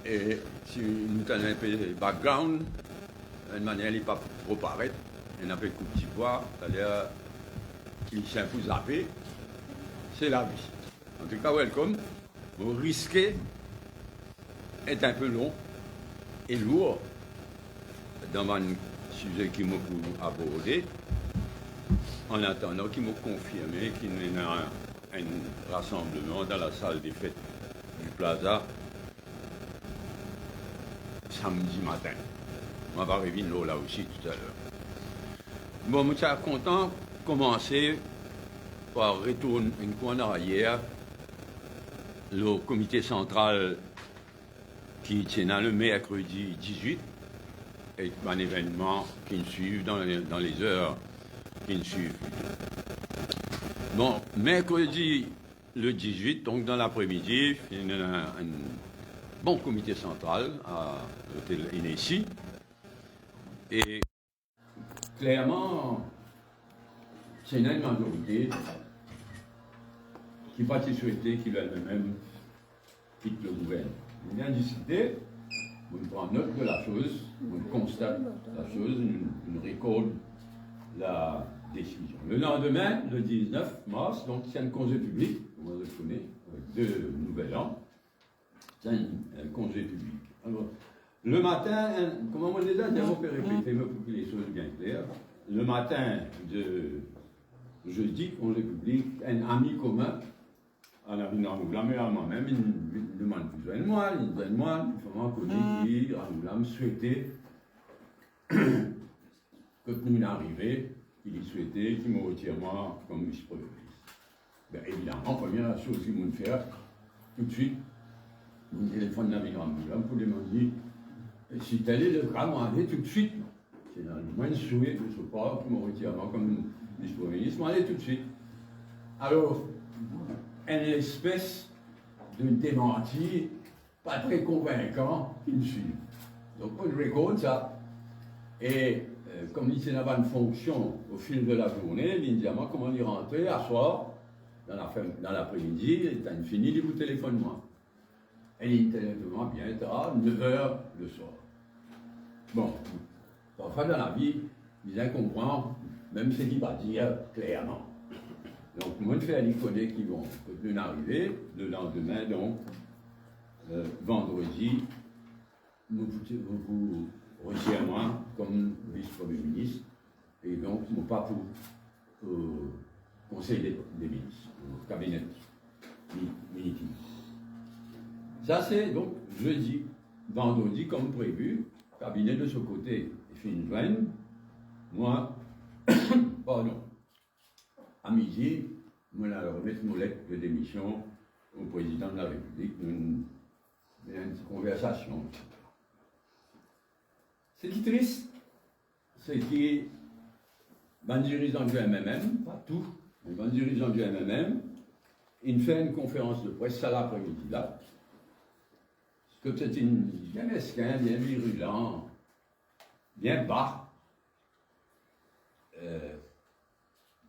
Et si nous avons un peu de background, d'une manière, il n'est pas trop paraître, il n'a pas de coup de poids, c'est-à-dire qu'il s'est un peu zappé, c'est la vie. En tout cas, welcome. Vous risquez est un peu long et lourd dans un sujet qui m'a abordé, en attendant qu'il m'a confirmé qu'il y a un rassemblement dans la salle des fêtes du Plaza samedi matin. On va revenir là aussi tout à l'heure. Bon, je suis content de commencer par retourner une fois en arrière. Le comité central qui tient le mercredi 18 est un événement qui nous suit dans les heures qui nous suivent. Bon, mercredi le 18, donc dans l'après-midi, il y a un bon comité central à l'hôtel Inessi. Et clairement, c'est une majorité qui va souhaiter qu'il elle-même quitte le gouvernement. On vient discuter, on prend note de la chose, on constate la chose, on récolte la décision. Le lendemain, le 19 mars, donc c'est un congé public, comme on le connaît, avec 2 nouvel an, c'est un congé public. Alors, le matin, comment on dit là, on peut répéter pour que les choses soient bien claires. Le matin de jeudi, congé public, un ami commun, en Ranoula, mais à moi-même, il me demande plus de moi, il me dit moi, il faut m'en qui, Ranoula, me souhaitait, quand nous arrivés, il souhaitait qu'il me retire moi comme vice-premier ministre. Bien évidemment, première chose qu'il m'a fait, tout de suite, mon téléphone n'avait Ranoula pour demander si tel est le cas, moi, allez tout de suite. C'est dans le moins de souhait, je ne sais pas, qu'il me retire moi comme vice-premier ministre, moi, allez tout de suite. Alors, une espèce de démenti pas très convaincant qui nous suit. Donc on récolte ça. Et comme il n'y a pas de fonction au fil de la journée, il dit à moi comment y rentrer à soir, dans l'après-midi, il a fini, il vous téléphone moi. Et il téléphone moi bien, 9h le soir. Bon, parfois dans la vie, il comprend, même ce qu'il va dire clairement. Donc, moi, je fais à l'icône qui vont arriver le lendemain, donc, vendredi, nous vous retirez moi comme vice-premier ministre, et donc, nous pas pour conseil des ministres, au cabinet militaire. Ça, c'est donc jeudi, vendredi, comme prévu, cabinet de ce côté, il fait une joigne, moi, pardon. À midi, nous allons remettre nos lettres de démission au président de la République. Nous avons une conversation. Ce qui est triste, c'est que les dirigeants du MMM, pas tout, mais les dirigeants du MMM, ils font une conférence de presse ça l'après-midi là. Parce que c'est bien mesquin, bien virulent, bien bas.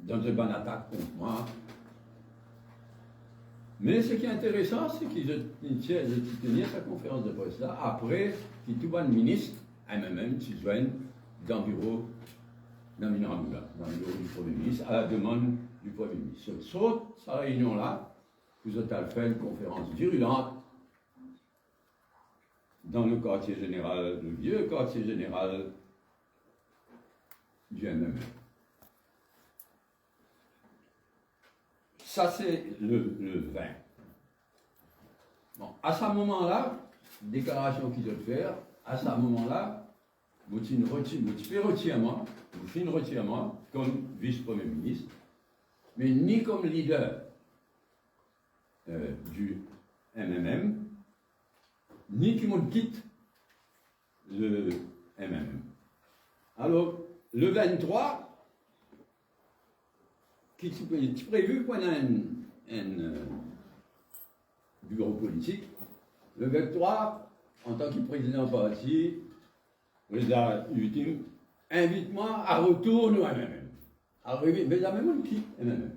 Dans une bonne attaque contre moi. Mais ce qui est intéressant, c'est qu'ils tenaient sa conférence de presse là, après qu'il tout bon ministre, MMM, qui joignent dans le bureau dans le bureau du Premier ministre, à la demande du Premier ministre. Sur sa réunion-là, vous avez fait une conférence virulente dans le quartier général, le vieux quartier général du MMM. Ça, c'est le 20. Bon, à ce moment-là, déclaration qu'ils doivent faire, à ce moment-là, vous faites retirement comme vice-premier ministre, mais ni comme leader du MMM, ni qui me quitte le MMM. Alors, le 23, qui est prévu pendant un bureau politique, le 23, en tant que président parti, président ultime, invite-moi à retourner au MMM. Mais la même on quitte MMM.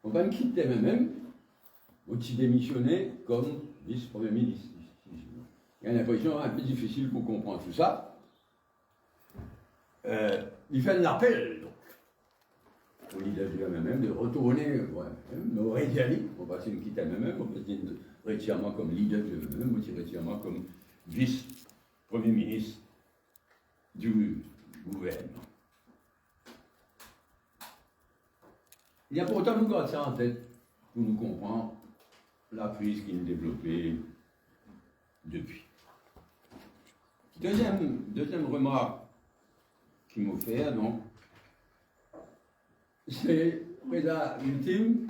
On va quitter MMM, on s'y démissionner comme vice-premier ministre. Il y a l'impression un peu difficile pour comprendre tout ça. Il fait un appel donc, au leader du MMM de retourner au Rédiali. On va essayer de quitter le MMM, on va essayer de retirement comme leader du MMM, ou retirement comme vice-premier ministre du gouvernement. Il y a pourtant nous garder ça en tête pour nous comprendre la crise qui nous développée depuis. Deuxième remarque qui m'a fait, donc, c'est l'ultime,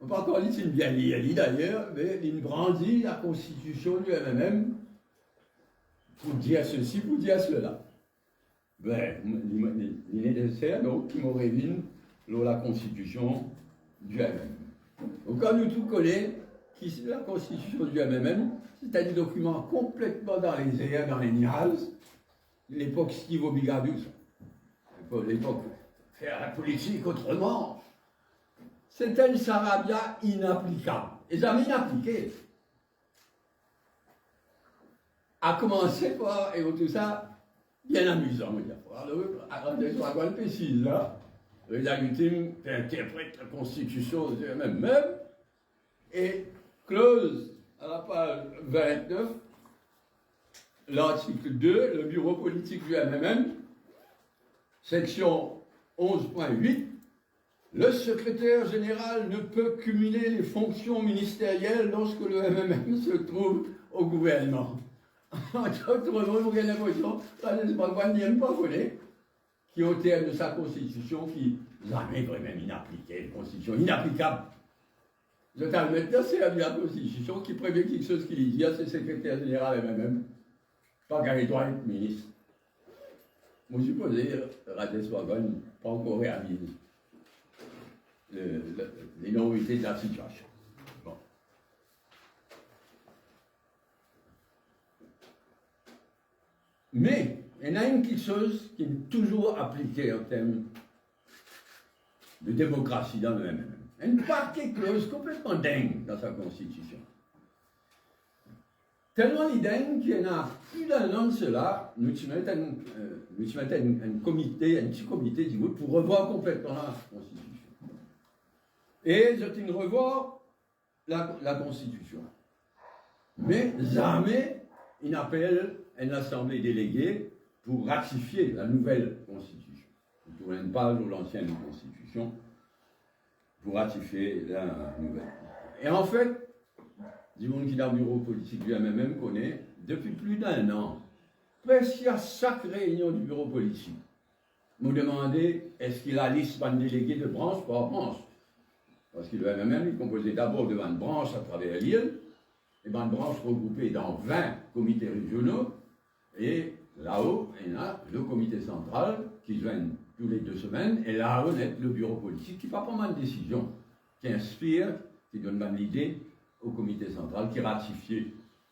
on peut encore dire c'est une bien liée d'ailleurs, mais il brandit la constitution du MMM pour dire ceci, pour dire cela. Ben, il est nécessaire donc qu'il me révèle la constitution du MMM. Donc quand nous tout connaissons, qui c'est la constitution du MMM, c'est un document complètement dans les airs, dans les nuages, l'époque Steve Obigadus, l'époque faire la politique autrement. C'est un sarabia inapplicable. Et jamais inappliqué. À commencer par, et tout ça, bien amusant, me dire. Alors, je vais précise, là. La ultime interprète la constitution du MMM et close à la page 29, l'article 2, le bureau politique du MMM, section 11.8, le secrétaire général ne peut cumuler les fonctions ministérielles lorsque le MMM se trouve au gouvernement. Autrement, vous avez l'impression, il n'y a pas volé, qui au terme de sa constitution, qui jamais vraiment inappliquée, une constitution inapplicable. Je t'en maintenant, c'est la constitution qui prévient quelque chose qui dit, c'est le secrétaire général MMM, pas qu'il doit être ministre. Moi, je suppose que Radeswagon pas encore réalisé l'énormité de la situation. Bon. Mais, il y en a une quelque chose qui est toujours appliquée en termes de démocratie dans le MMM. Une partie clause complètement dingue dans sa constitution. Tellement dingue qu'il y en a plus d'un an de cela, nous mettons un petit comité pour revoir complètement la constitution. Et je tiens revoir la constitution. Mais jamais il n'appelle une assemblée déléguée pour ratifier la nouvelle constitution. Il tourne une page de l'ancienne constitution pour ratifier la nouvelle. Et en fait, du monde qui est dans le bureau politique du MMM connaît, depuis plus d'un an, presque à chaque réunion du bureau politique, nous demandez est-ce qu'il a la liste de délégués de branche par branche. Parce que le MMM est composé d'abord de 20 branches à travers l'île, et 20 branches regroupées dans 20 comités régionaux, et là-haut, il y a le comité central qui se joignent tous les 2 semaines, et là-haut, il y a le bureau politique qui prend pas mal de décisions, qui inspire, qui donne bonne idée au comité central, qui ratifie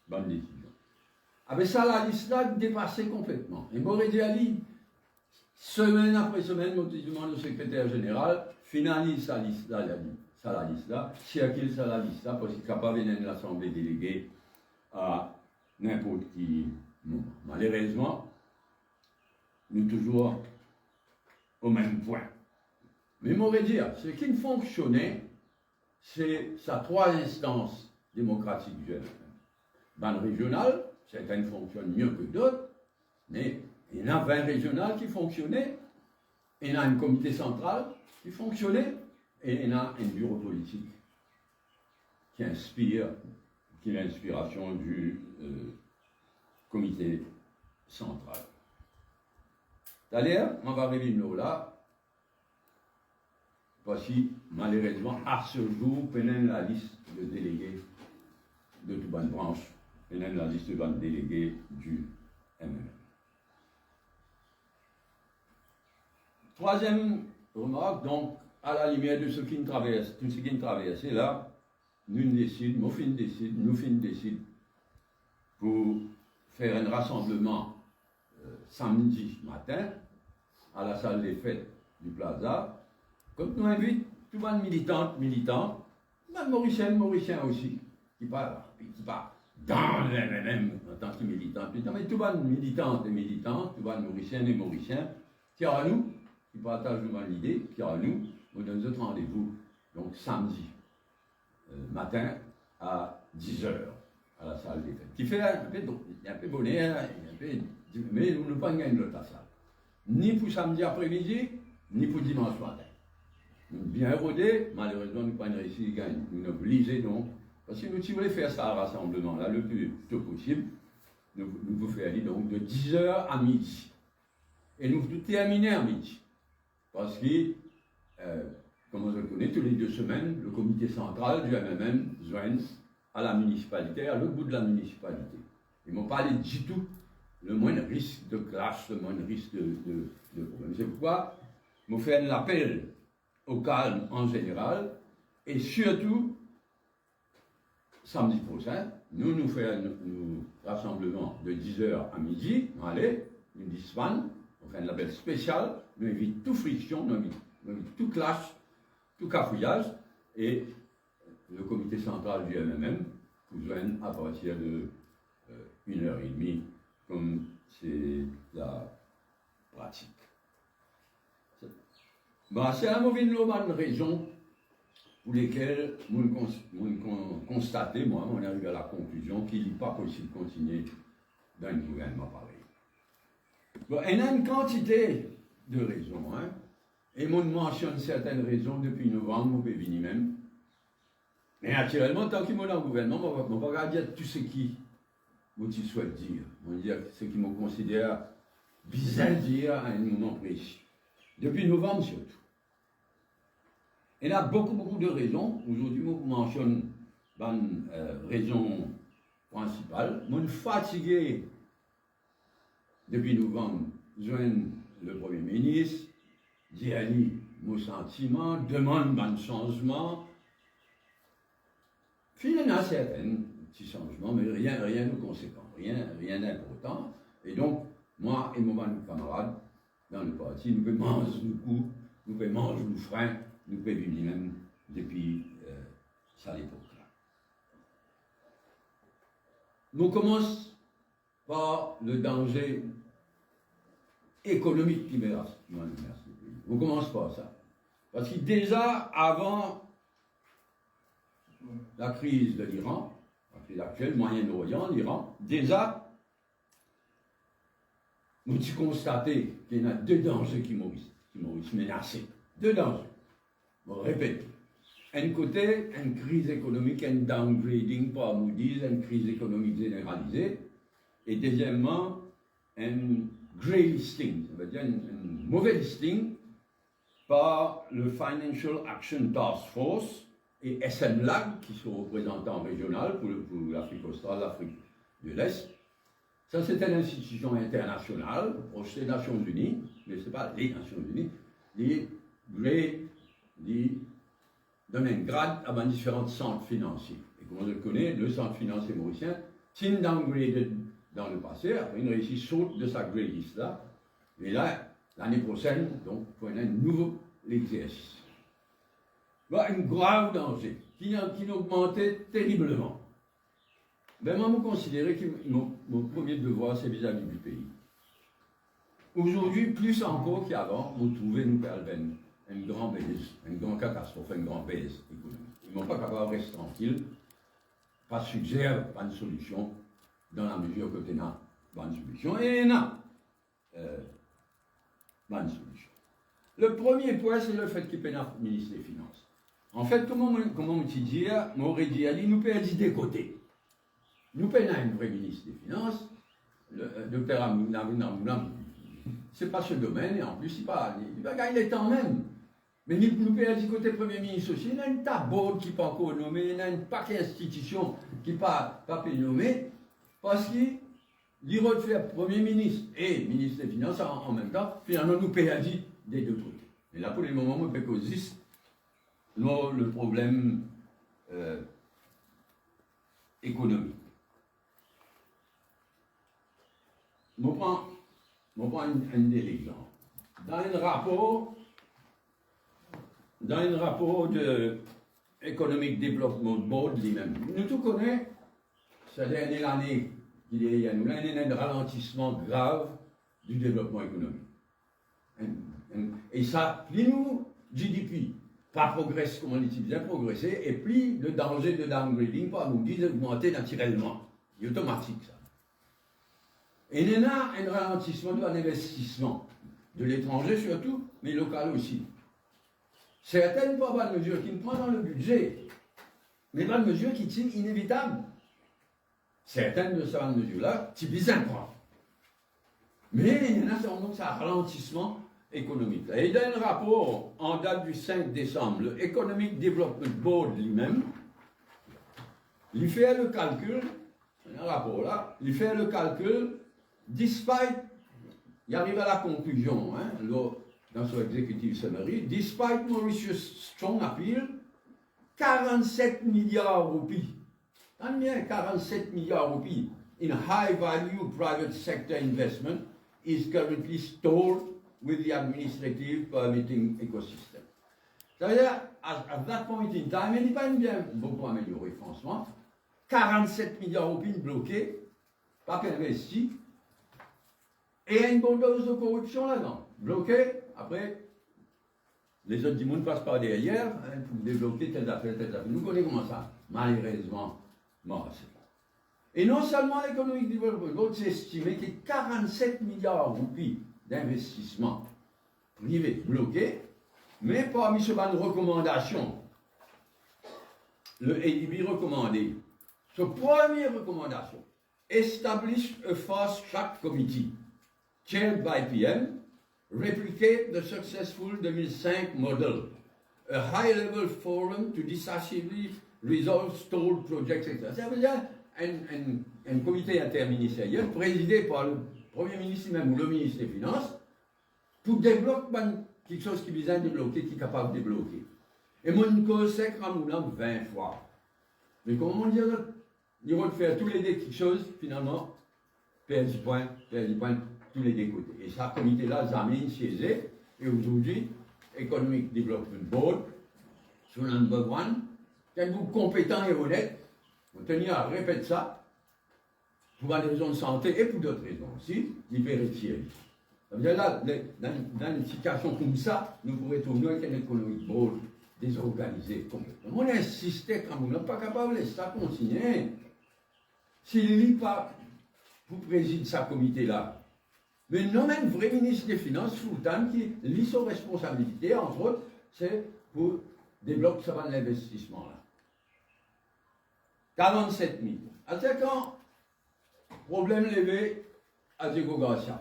bonne décision. Avec ça, la liste là dépassée complètement. Et Moredi Ali, semaine après semaine, je demande au secrétaire général, finalise sa liste là, circule ça la liste là, parce qu'il n'est capable de l'Assemblée déléguée à n'importe qui moment. Malheureusement, nous sommes toujours au même point. Mais Moredi, ce qui fonctionnait, c'est sa 3 instances démocratiques du MMM. Ban régional, certaines fonctionnent mieux que d'autres, mais il y en a 20 régionales qui fonctionnaient, il y en a un comité central qui fonctionnait, et il y en a un bureau politique qui inspire, qui est l'inspiration du comité central. D'ailleurs, on va arriver là. Voici, malheureusement, à ce jour, pendant la liste de délégués de toute bonne branche, pendant la liste de délégués du MMM. Troisième remarque, donc, à la lumière de ce qui nous traverse, tout ce qui nous traverse, et là, nous décidons pour faire un rassemblement samedi matin à la salle des fêtes du Plaza. Comme nous invite tout le monde militants, même Mauriciens aussi, qui parlent dans le MMM, en tant que militant, mais tout le monde militant et militant, tout le monde mauricien et mauricien, qui a à nous, qui partagent l'idée, qui a à nous, nous donnons notre rendez-vous, donc samedi matin à 10h à la salle des fêtes. Qui fait un peu bonnet, mais nous ne pas gagner l'autre salle. Ni pour samedi après-midi, ni pour dimanche matin. Nous bien rodés, malheureusement, nous n'avons pas réussi à gagner. Nous sommes obligés donc, parce que nous, si vous voulez faire ça rassemblement là le plus tôt possible, nous vous faire aller donc de 10h à midi. Et nous terminer à midi. Parce que, comme on le connaît, tous les 2 semaines, le comité central du MMM joint à la municipalité, à l'autre bout de la municipalité. Ils m'ont parlé du tout, le moindre risque de clash, le moindre risque de problème. C'est pourquoi nous faisons un appel au calme en général, et surtout, samedi prochain, nous faisons un rassemblement de 10h à midi, allez, nous disons, on fait un label spécial, nous évitons toute friction, nous évitons tout clash, tout cafouillage, et le comité central du MMM vous joigne à partir de 1h30, comme c'est la pratique. Bah, c'est la mauvaise raison pour lesquelles nous constatons, moi, on arrive à la conclusion qu'il n'est pas possible de continuer dans un gouvernement pareil. Bon, il y a une quantité de raisons, hein, et on mentionne certaines raisons depuis novembre, on peut venir même. Mais naturellement, tant qu'il est dans le gouvernement, on ne va pas dire tout ce qui je souhaite dire. On va dire ce qui me considère bizarre de dire à un moment précis. Depuis novembre surtout. Il y a beaucoup de raisons. Aujourd'hui, je mentionne une raison principale. Je suis fatigué depuis novembre. Je le Premier ministre, dit mon sentiment, demande un changement. Finalement, il y a certains petits changements, mais rien de conséquent, rien d'important. Et donc, moi et mon camarade dans le parti, nous pouvons manger nos coups, nous pouvons manger nos freins, nous pouvons vivre même depuis ça l'époque-là. On commence par le danger économique qui menace le pays. On commence par ça. Parce que déjà, avant la crise de l'Iran, la crise actuelle, Moyen-Orient, l'Iran, déjà, nous avons constaté qu'il y a 2 dangers qui m'ont menacé. 2 dangers. Je répète. Un côté, une crise économique, un downgrading par Moody's, une crise économique généralisée. Et deuxièmement, un grey listing, ça veut dire un mauvais listing par le Financial Action Task Force et SNLAG, qui sont représentants régionaux pour l'Afrique australe, l'Afrique de l'Est. Ça, c'est une institution internationale, proche des Nations Unies, mais ce n'est pas les Nations Unies, qui donne un grade à différents centres financiers. Et comme on le connaît, le centre financier mauricien, c'est downgraded dans le passé, après une réussite saute de sa grade list-là, et là, l'année prochaine, donc, il faut un nouveau exercice. Un grave danger qui augmentait terriblement. Ben moi, je considère que mon premier devoir, c'est vis-à-vis du pays. Aujourd'hui, plus encore qu'avant, vous trouvez nous perdre une grande baisse, une grande catastrophe, une grande baisse économique. Ils ne sont pas capables de rester tranquilles, pas de suggère, pas de solution, dans la mesure que tu as pas de solution. Et il y a pas de solution. Le premier point, c'est le fait qu'il y ait un ministre des Finances. En fait, comment on dit, m'aurait dit, nous perdons des côtés. Nous payons un vrai ministre des Finances, le docteur Amouna, c'est pas ce domaine, et en plus, il va gagner le temps même. Mais nous payons du côté Premier ministre aussi, il y a une taborde qui n'est pas encore nommée, il y a une paquet d'institutions qui n'est pas nommée, parce qu'il refait Premier ministre et ministre des Finances en même temps, finalement, nous payons des 2 côtés. Et là, pour le moment, on peut causer le problème économique. Je prends un exemple. Dans un rapport de Economic Development Board lui-même, nous tout connaissons cette dernière année, il y a un ralentissement grave du développement économique. Et ça, plus nous, GDP, pas progresse comme on dit bien progresser, et plus le danger de downgrading, pas nous dit d'augmenter naturellement. C'est automatique ça. Et il y a un ralentissement de l'investissement, de l'étranger surtout, mais local aussi. Certaines pas de mesures qui nous prennent dans le budget, mais pas de mesures qui sont inévitables. Certaines de ces mesures-là, c'est bizarre. Mais il y en a donc ça ralentissement économique. Et dans un rapport en date du 5 décembre, le Economic Development Board lui-même, il fait le calcul, un rapport là, il fait le calcul, despite, il arrive à la conclusion, hein, dans son executive summary, despite Mauritius' strong appeal, 47 milliards de roupies. And yeah, 47 milliards roupies in high-value private sector investment is currently stored with the administrative permitting ecosystem. C'est-à-dire, at that point in time, il n'est pas bien beaucoup amélioré, franchement. 47 milliards de roupies bloqués, pas qu'investis, et une bonne dose de corruption là-dedans. Bloqué, après, les autres du monde passent par derrière hein, pour débloquer telle affaire, telle affaire. Nous connaissons comment ça, malheureusement. Et non seulement l'Economic Development Board s'est estimé qu'il y a 47 milliards de roupies d'investissement privé bloqués, mais parmi ces bonnes recommandations, le ADB recommandait, sa première recommandation, establish a fast-track committee, chaired by PM, replicate the successful 2005 model, a high-level forum to decisively resolve stalled projects, etc. Ça veut dire un comité interministériel présidé par le Premier ministre même ou le ministre des Finances pour débloquer quelque chose qui vise à débloquer, qui est capable de débloquer. Et moi, je conseille à mon 20 fois. Mais comment dire, ils vont faire tous les deux quelque chose, finalement, perdre du point, tous les deux côtés. Et ça, comité-là, Zamin, siégé, et aujourd'hui, Economic Development Board, sous number one, quand vous compétent et honnête, vous tenez à répéter ça, pour des raisons de santé et pour d'autres raisons aussi, il peut retirer. Là, dans une situation comme ça, nous pourrions tourner avec un économique board désorganisé complètement. On insistait quand vous n'êtes pas capable de laisser ça continuer. S'il lit pas, vous présidez sa comité-là. Mais non, un vrai ministre des Finances, full-time, qui lit son responsabilité, entre autres, c'est pour développer ça dans l'investissement-là. 47 000. C'est quand problème levé à Diego Garcia,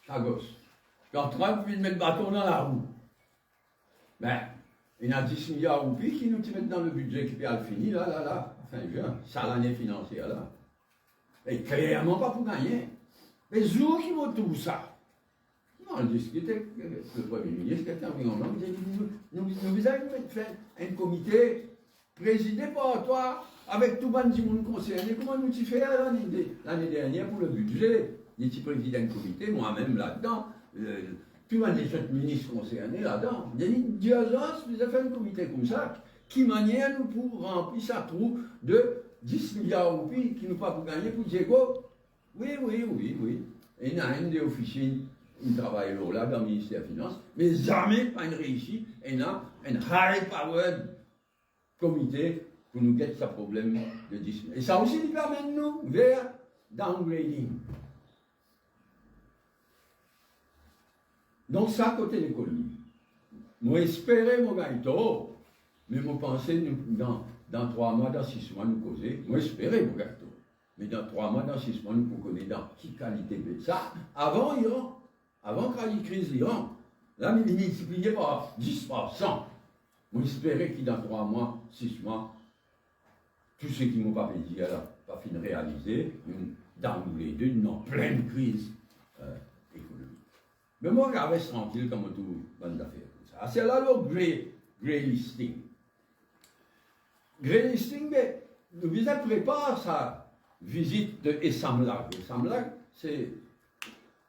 Chagos. Quand Trump veut mettre le bâton dans la roue, ben, il y a 10 milliards de roupies qui nous mettent dans le budget qui peut fini, là, fin juin, ça l'année financière, là. Et clairement pas pour gagner. Mais où qui vont tout ça? On discutait avec le Premier ministre, quelqu'un vient en nous dit, nous avons fait un comité présidé par toi, avec tout le monde concerné. Comment nous y fait l'année dernière pour le budget? J'étais président du comité, moi-même là-dedans, tout le monde les autres ministres concernés là-dedans. Il y a une diagence, vous avez fait un comité comme ça, qui manière nous pour remplir sa trou de 10 milliards de roupies qui nous pas pour gagner pour Diego. Oui. Et il y a un des officiers qui travaille là dans le ministère des Finances, mais jamais pas une réussite. Et il y a un high-powered comité pour nous guetter ce problème de 10 milliards. Et ça aussi nous permet de nous vers downgrading. Donc ça, côté l'économie. Moi, espérais mon gâteau, mais moi, pensais, dans 3 mois, dans 6 mois, nous causer. Moi, espérais mon gâteau. Mais dans 3 mois, dans 6 mois, nous connaissons dans quelle qualité de ça. Avant Iran, avant qu'il y ait une crise d'Iran, là, il est multiplié par 10%. Moi, espérais qu'il dans 3 mois, 6 mois, tout ce qui m'ont pas dit, alors, pas fini de réaliser, dans les deux, une pleine crise économique. Mais moi, je reste tranquille comme tout bonne affaire. C'est là le grey listing. Grey listing, mais nous visons préparer sa visite de Essamlag. Essamlag, c'est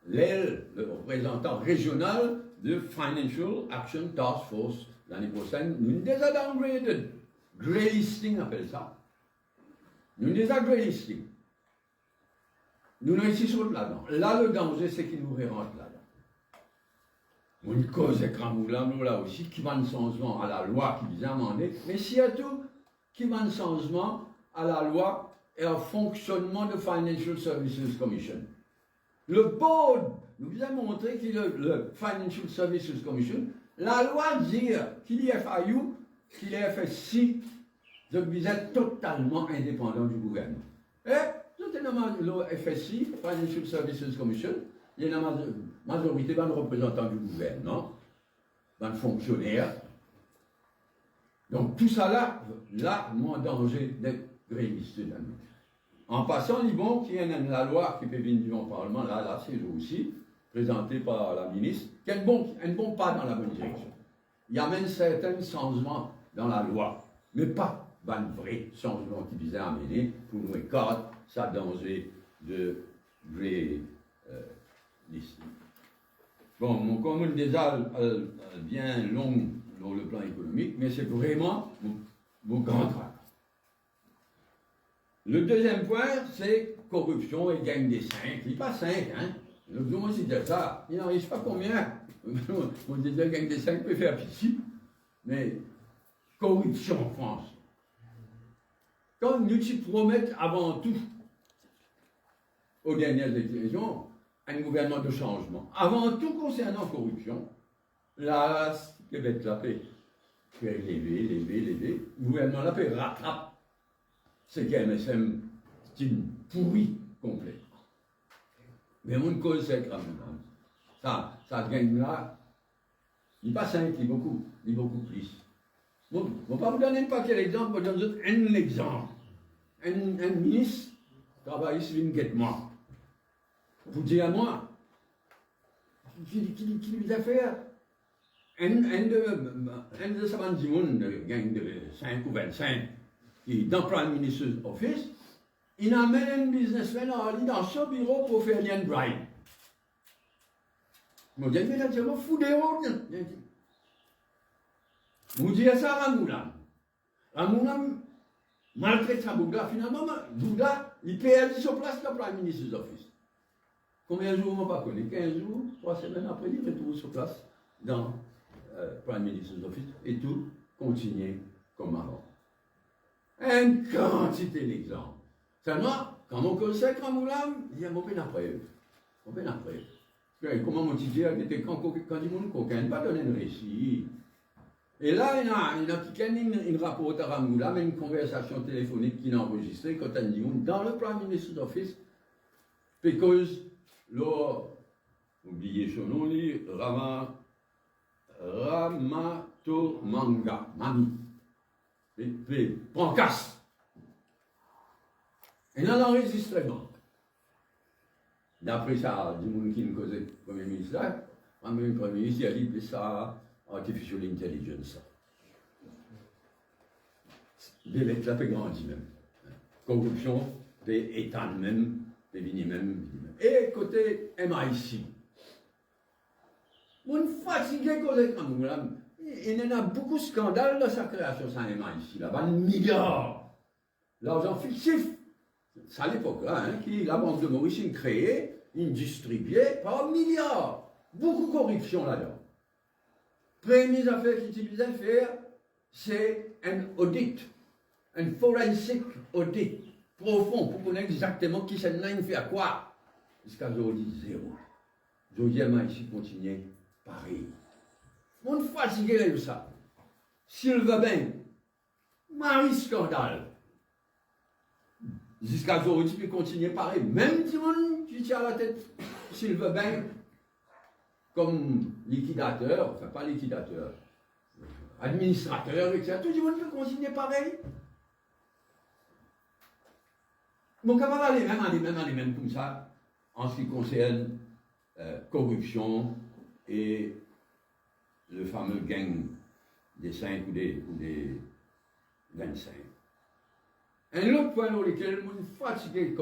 l'aile, le représentant régional de Financial Action Task Force. L'année prochaine, nous avons déjà downgraded. Grey listing, on appelle ça. Nous les agrégons ici. Nous sommes ici sur là-dedans. Là, le danger, c'est qu'il nous rentre là-dedans. Une cause est nous là aussi, qui va un changement à la loi qui vise à amender, mais surtout, qui va un changement à la loi et au fonctionnement de Financial Services Commission. Le board nous a montré que le Financial Services Commission, la loi dit qu'il est FIU, qu'il est FSC, donc vous êtes totalement indépendant du gouvernement. Et, le FSC, Financial Services Commission, il y a une majorité de représentants du gouvernement, de fonctionnaires. Donc tout ça là, nous en danger d'être grévistes. En passant, il bon qu'il y a la loi qui peut venir du Parlement, là, c'est aussi, présentée par la ministre, qui ne bon pas dans la bonne direction. Il y a même certains changements dans la loi, mais pas un vrai changement qui visait à amener pour nous écarter ça danger de vrai liste. Bon, mon commune déjà bien long dans le plan économique, mais c'est vraiment mon grand travail. Le deuxième point, c'est corruption et gagne des 5. Il n'est pas 5, hein. Le jour aussi de ça, il n'en arrive pas combien. On dit que gagne des 5 peut faire ici, mais corruption en France. Quand nous te promettons avant tout, aux dernières élections, un gouvernement de changement, avant tout concernant corruption, là, Québec la paix, fait lever, le gouvernement la paix rattrape ce qu'MSM pourri complètement. Mais mon cause, c'est grave. Ça gagne là, il n'est pas 5, il est beaucoup plus. Bon, je ne vais pas vous donner pas quel exemple, je vais vous donner un exemple. Un ministre travaille sur une guette-moi. Vous dire à moi, qui lui a fait un de sa bande de gang de 5 ou 25 qui est dans le Prime Minister's Office, il amène un businessman dans son bureau pour faire un bribe. Je me dis, mais là, tu vas foutre des ordres. Je me dis ça à Ramoulam. Ramoulam maltraite sa Bouddha. Finalement, Bouddha, il perd sur place dans le Prime Minister's Office. Combien de jours, on ne pas connu? 15 jours, 3 semaines après, il retrouve sur place dans le Prime Minister's Office et tout continue comme avant. Une quantité d'exemples. Seulement, quand mon conseil Ramoulam, il y a mon peine à preuve. Comment mon petit était quand il m'a coquin, pas donné un récit. Et là, il y a qui rapporte à Ramoulam une conversation téléphonique qu'il a enregistrée quand il dit dans le Prime Minister's Office, because oubliez son nom, Ramatomanga, Mami. Pancas. Et dans l'enregistrement, d'après ça, du monde qui me causait le Premier ministre, le Premier ministre a dit ça Artificial Intelligence. Des lettres, ça fait grandir même. Corruption, des États même, des vignes même. Et côté MIC. On est fatigué quand il y en a beaucoup de scandales dans sa création, ça MIC. Là-bas, un milliard. L'argent fictif. C'est à l'époque, qui la Banque de Maurice, il créait, il distribuait par milliards. Beaucoup de corruption là-dedans. Première affaire qu'il utilisait à faire, c'est un audit, un forensic audit profond pour connaître exactement qui s'en a fait à quoi. Jusqu'à aujourd'hui, zéro. Deuxièmement, ici, continue pareil. On est fatigué de ça. Sylvain Ben, Marie scandale. Jusqu'à aujourd'hui, il continue pareil. Même si on tient à la tête Sylvain Ben comme liquidateur, enfin pas liquidateur, administrateur, etc. Tout le monde peut continuer pareil. Mon camarade est même comme ça, en ce qui concerne corruption et le fameux gang des 5 ou des 25. Un autre point dans lequel je suis fatigué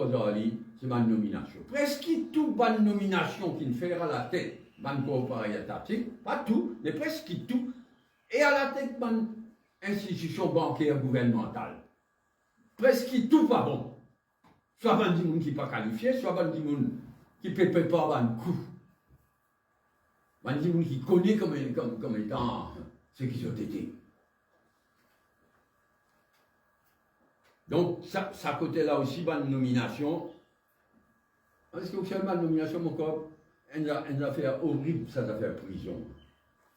c'est ma nomination. Presque toute bonne nomination qu'il fait à la tête d'un corps étatique, pas tout, mais presque tout, et à la tête d'une institution bancaire gouvernementale. Presque tout pas bon. Soit ban di moun qui pas qualifié, soit ban di moun qui peut pas ban coup. Ban di moun qui connaît comme étant ce qu'ils ont été. Donc, ça côté là aussi, ban nomination. Parce que seulement la nomination, mon corps, une affaire horrible, ça affaire prison.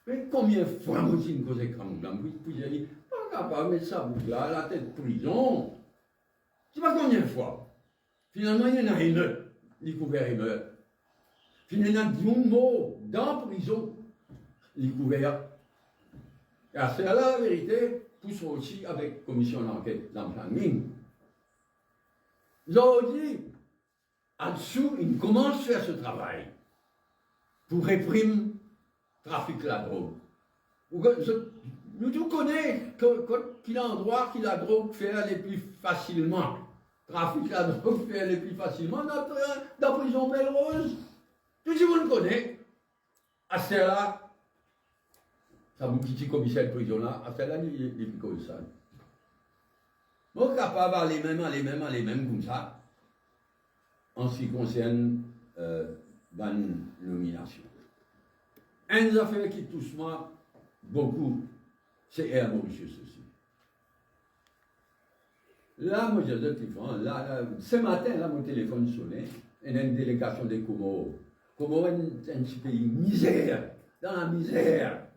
Mais combien de fois, moi, j'ai une cause comme ça, puis j'ai dit, pas capable de mettre ça là, à la tête de prison. Je ne sais pas combien de fois. Finalement, il y en a une autre, découvert et meurt. Finalement, il y en a 10 morts dans la prison, découvert. Et c'est là la vérité, pousse aussi avec la commission d'enquête dans le planning. Ils ont dit, en dessous, ils commencent à faire ce travail pour réprimer le trafic de la drogue. Nous tous connaissons qu'il a un droit que la drogue fait aller plus facilement. Le trafic de la drogue fait aller plus facilement dans la prison Belle-Rose. Tout le monde connaît. À celle-là, ça vous quitte le commissaire de prison là, à celle-là, il est plus comme ça. Donc, capable aller même comme ça, en ce qui concerne la nomination. Une affaire qui touche moi beaucoup, c'est Air Mauritius aussi. Là, moi, j'ai deux téléphones. Là, ce matin, là, mon téléphone sonnait. Il y a une délégation des Comores. Comores, c'est un petit pays misère, dans la misère.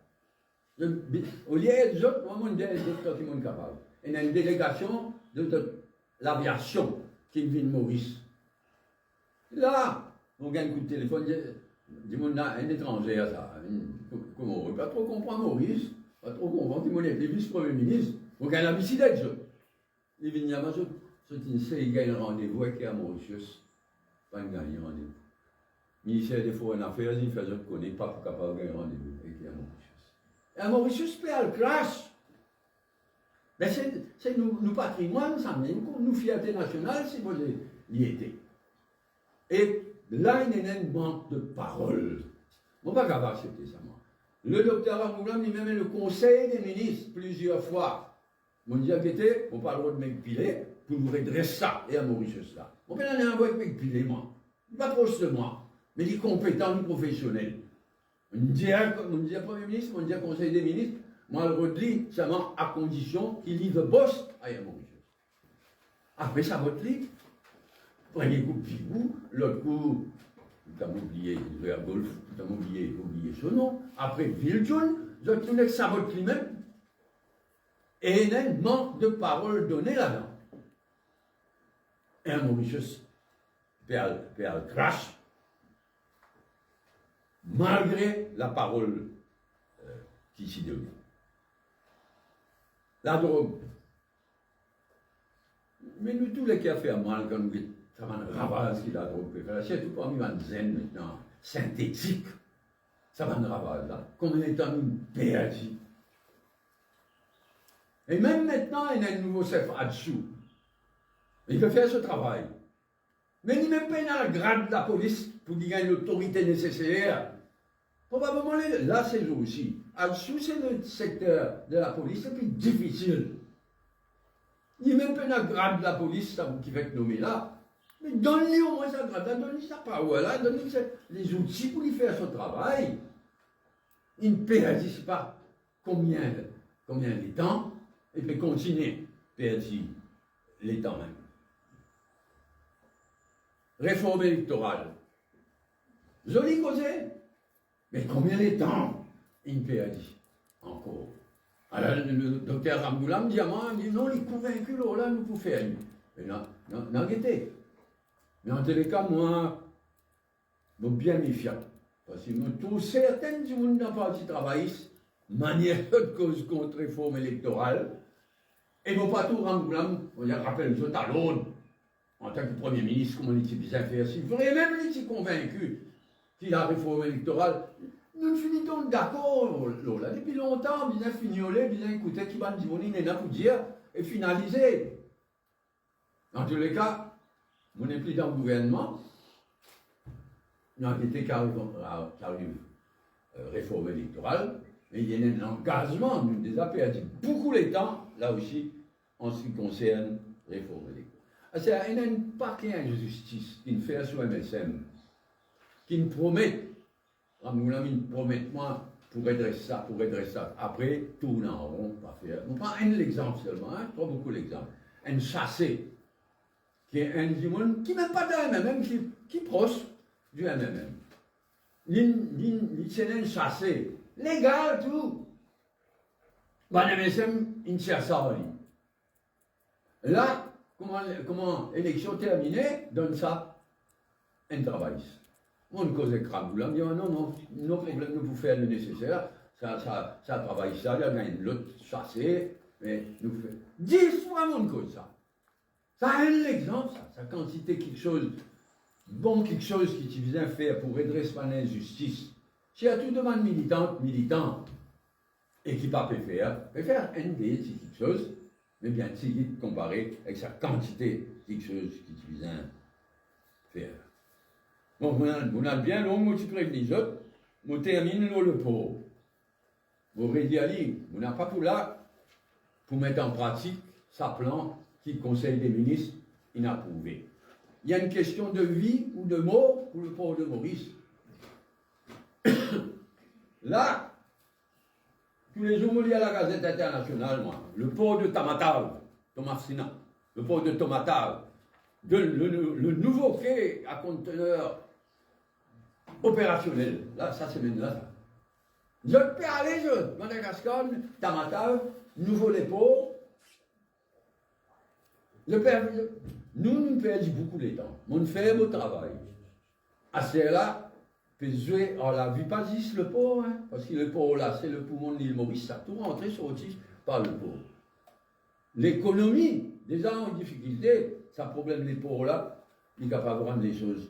Au lieu des autres, moi, je dis des autres qui sont capables. Il y a une délégation de l'aviation qui vient de Maurice. Là, on gagne un coup de téléphone, dis-moi, un étranger à ça. Comment on ne pas trop comprendre Maurice, pas trop comprendre qu'il est le vice-premier ministre. On gagne la visite d'être. Il vient à il gagne un rendez-vous avec la Mauritius. Pas un gagner un rendez-vous. Le ministère des Foreign Affairs, il fait autre qu'on n'est pas capable de gagner un rendez-vous avec la Mauritius. Et la Mauritius paie le crash. Mais c'est nos patrimoines, ça nous fierté nationale, si vous y étiez. Et là, il y a une manque de parole. On ne va pas accepter ça, moi. Le docteur Armoulam, il même le conseil des ministres plusieurs fois. On dit inquiété, on n'a pas le droit de m'expiler pour nous redresser ça et à Mauritius là. On peut en avoir un droit de m'expiler, moi. Il n'est pas proche de moi, mais il est compétent, professionnel. On dit à Premier ministre, on dit à Conseil des ministres, moi, le redis seulement à condition qu'il livre boss à Mauritius. Après ça, votre lit, prenez coup de pigou, l'autre coup, vous avez oublié le golf, vous avez oublié ce nom. Après, Viljoun, vous avez tout ça votre lit même. Et il y a un manque de parole donnée là-dedans. Et un Mauritius perd le crash, malgré la parole qui s'y donne. La drogue. Mais nous, tous les cas fait mal quand nous ça va nous ravager ce qu'il a drogue. C'est tout parmi les zen maintenant, synthétique. Ça va nous ravager là. Combien de temps nous perdons? Et même maintenant, il y a un nouveau chef là-dessous. Il peut faire ce travail. Mais il n'est même pas dans le grade de la police pour qu'il gagne l'autorité nécessaire. Probablement, là, c'est eux aussi. Là-dessous, c'est le secteur de la police, c'est plus difficile. Il n'est même pas dans le grade de la police qui va être nommé là. Mais donne-lui au moins sa grade, donne-lui sa parole, donne-lui les outils pour lui faire son travail. Il ne perdit pas combien de temps. Et puis continuer, perdre les temps même. Réforme électorale. Joli causé. Mais combien de temps il perd encore? Alors le docteur Ramgoulam dit à moi, non, il est convaincu, là, nous pouvons faire. Mais non, guettez. Mais en tous les cas, moi, je suis bien méfiant. Parce que je suis certain que vous n'avez pas de travail, manière de cause contre réforme électorale. Et mon patron Ramgoulam, on rappelle le talon, en tant que Premier ministre, comment il était bien fait. Si vraiment il était convaincu qu'il a réforme électorale, nous finissons d'accord, là, depuis longtemps, bien fignolé, bien écouté, qui va nous dire, il est là pour dire, et finaliser. Dans tous les cas, on n'est plus dans le gouvernement, nous avons été qu'arrive réforme électorale, mais il y a un engagement, nous avons perdu beaucoup de temps, là aussi, en ce qui concerne réforme électorale. C'est un paquet d'injustices qui fait sur MSM, qui me promettent, moi, pour redresser ça. Après, tourner en rond, pas faire. On prend un exemple seulement, pas beaucoup d'exemples. Un chassé, qui est un du monde, qui n'est pas dans le MMM, qui est proche du MMM. Il tient un chassé, légal, tout. Le MSM, il tient ça, là, comment élection terminée, donne ça un travail. On cause de crame, on dit non, problème, nous pouvons faire le nécessaire, ça travaille ça, il y a l'autre chassé, mais nous faisons 10 fois mon cause ça. Ça a un exemple, ça quantité quelque chose, quelque chose qui vient faire pour redresser l'injustice. Si y a tout demande militant, et qui ne peut faire un des quelque chose, mais bien si comparé avec sa quantité quelque chose qui vient faire. Bon, on a bien long, moi, tu préviens les autres, on termine le pot. Vous redis, on n'a pas pour là, pour mettre en pratique sa plan qui le Conseil des ministres a approuvé. Il y a une question de vie ou de mort pour le port de Maurice. Là, tous les jours, on lit à la Gazette internationale, moi, le port de Tamatave, Thomasina, le port de Tamatave, le nouveau quai à conteneurs opérationnel. Là, ça c'est maintenant là. Je peux aller, Madagascar, Tamatave, nouveau dépôt. Nous perdons beaucoup de temps. On fait un beau travail. À cela, peut jouer, on l'a vu pas juste le port, hein, parce que le port là, c'est le poumon de l'île Maurice, ça tout rentré sur Otis par le port. L'économie, déjà en difficulté, ça problème des ports là, il est capable de rendre des choses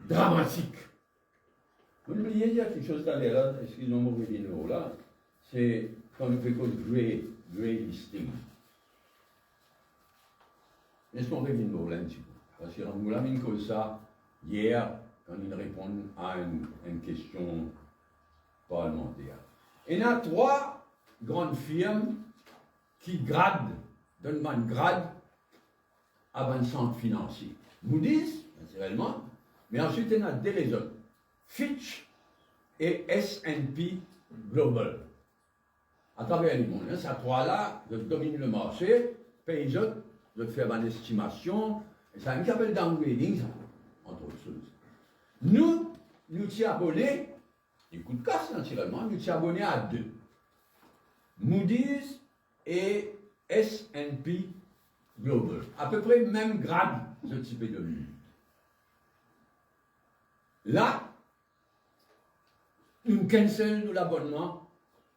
dramatiques. Vous n'oubliez, il y a quelque chose d'aller là, excusez-moi, vous voyez là, c'est quand on fait cause grey listing. Est-ce qu'on revient de là un petit peu? Parce qu'on a mis comme ça hier, quand il répond à une question parlementaire. Il y a 3 grandes firmes qui donnent un grade à un centre financier. Moody's, naturellement, mais ensuite il y en a des autres. Fitch et S&P Global. À travers le monde, hein, ces 3-là, ils dominent le marché, pays les autres, de faire une estimation, et ça s'appelle downgrading, entre autres choses. Nous sommes abonnés, du coup de casse naturellement, nous sommes abonnés à 2. Moody's et S&P Global. À peu près même grade de type de monde. Là, nous cancel l'abonnement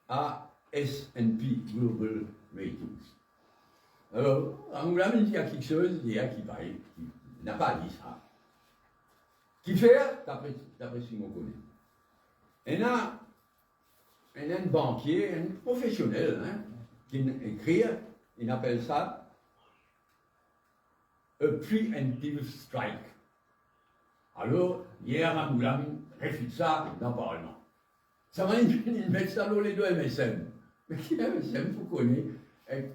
à S&P Global Ratings. Alors, on a dit à quelque chose, il y a qui parle, qui n'a pas dit ça. Qui fait, d'après ce qu'on connaît. Il y a un banquier, un professionnel, hein, qui écrit, il appelle ça a preemptive strike. Alors, hier, Ramoulam réfute ça dans le Parlement. Ça va mettre ça dans les deux MSM. Mais qui est MSM, vous connaissez, avec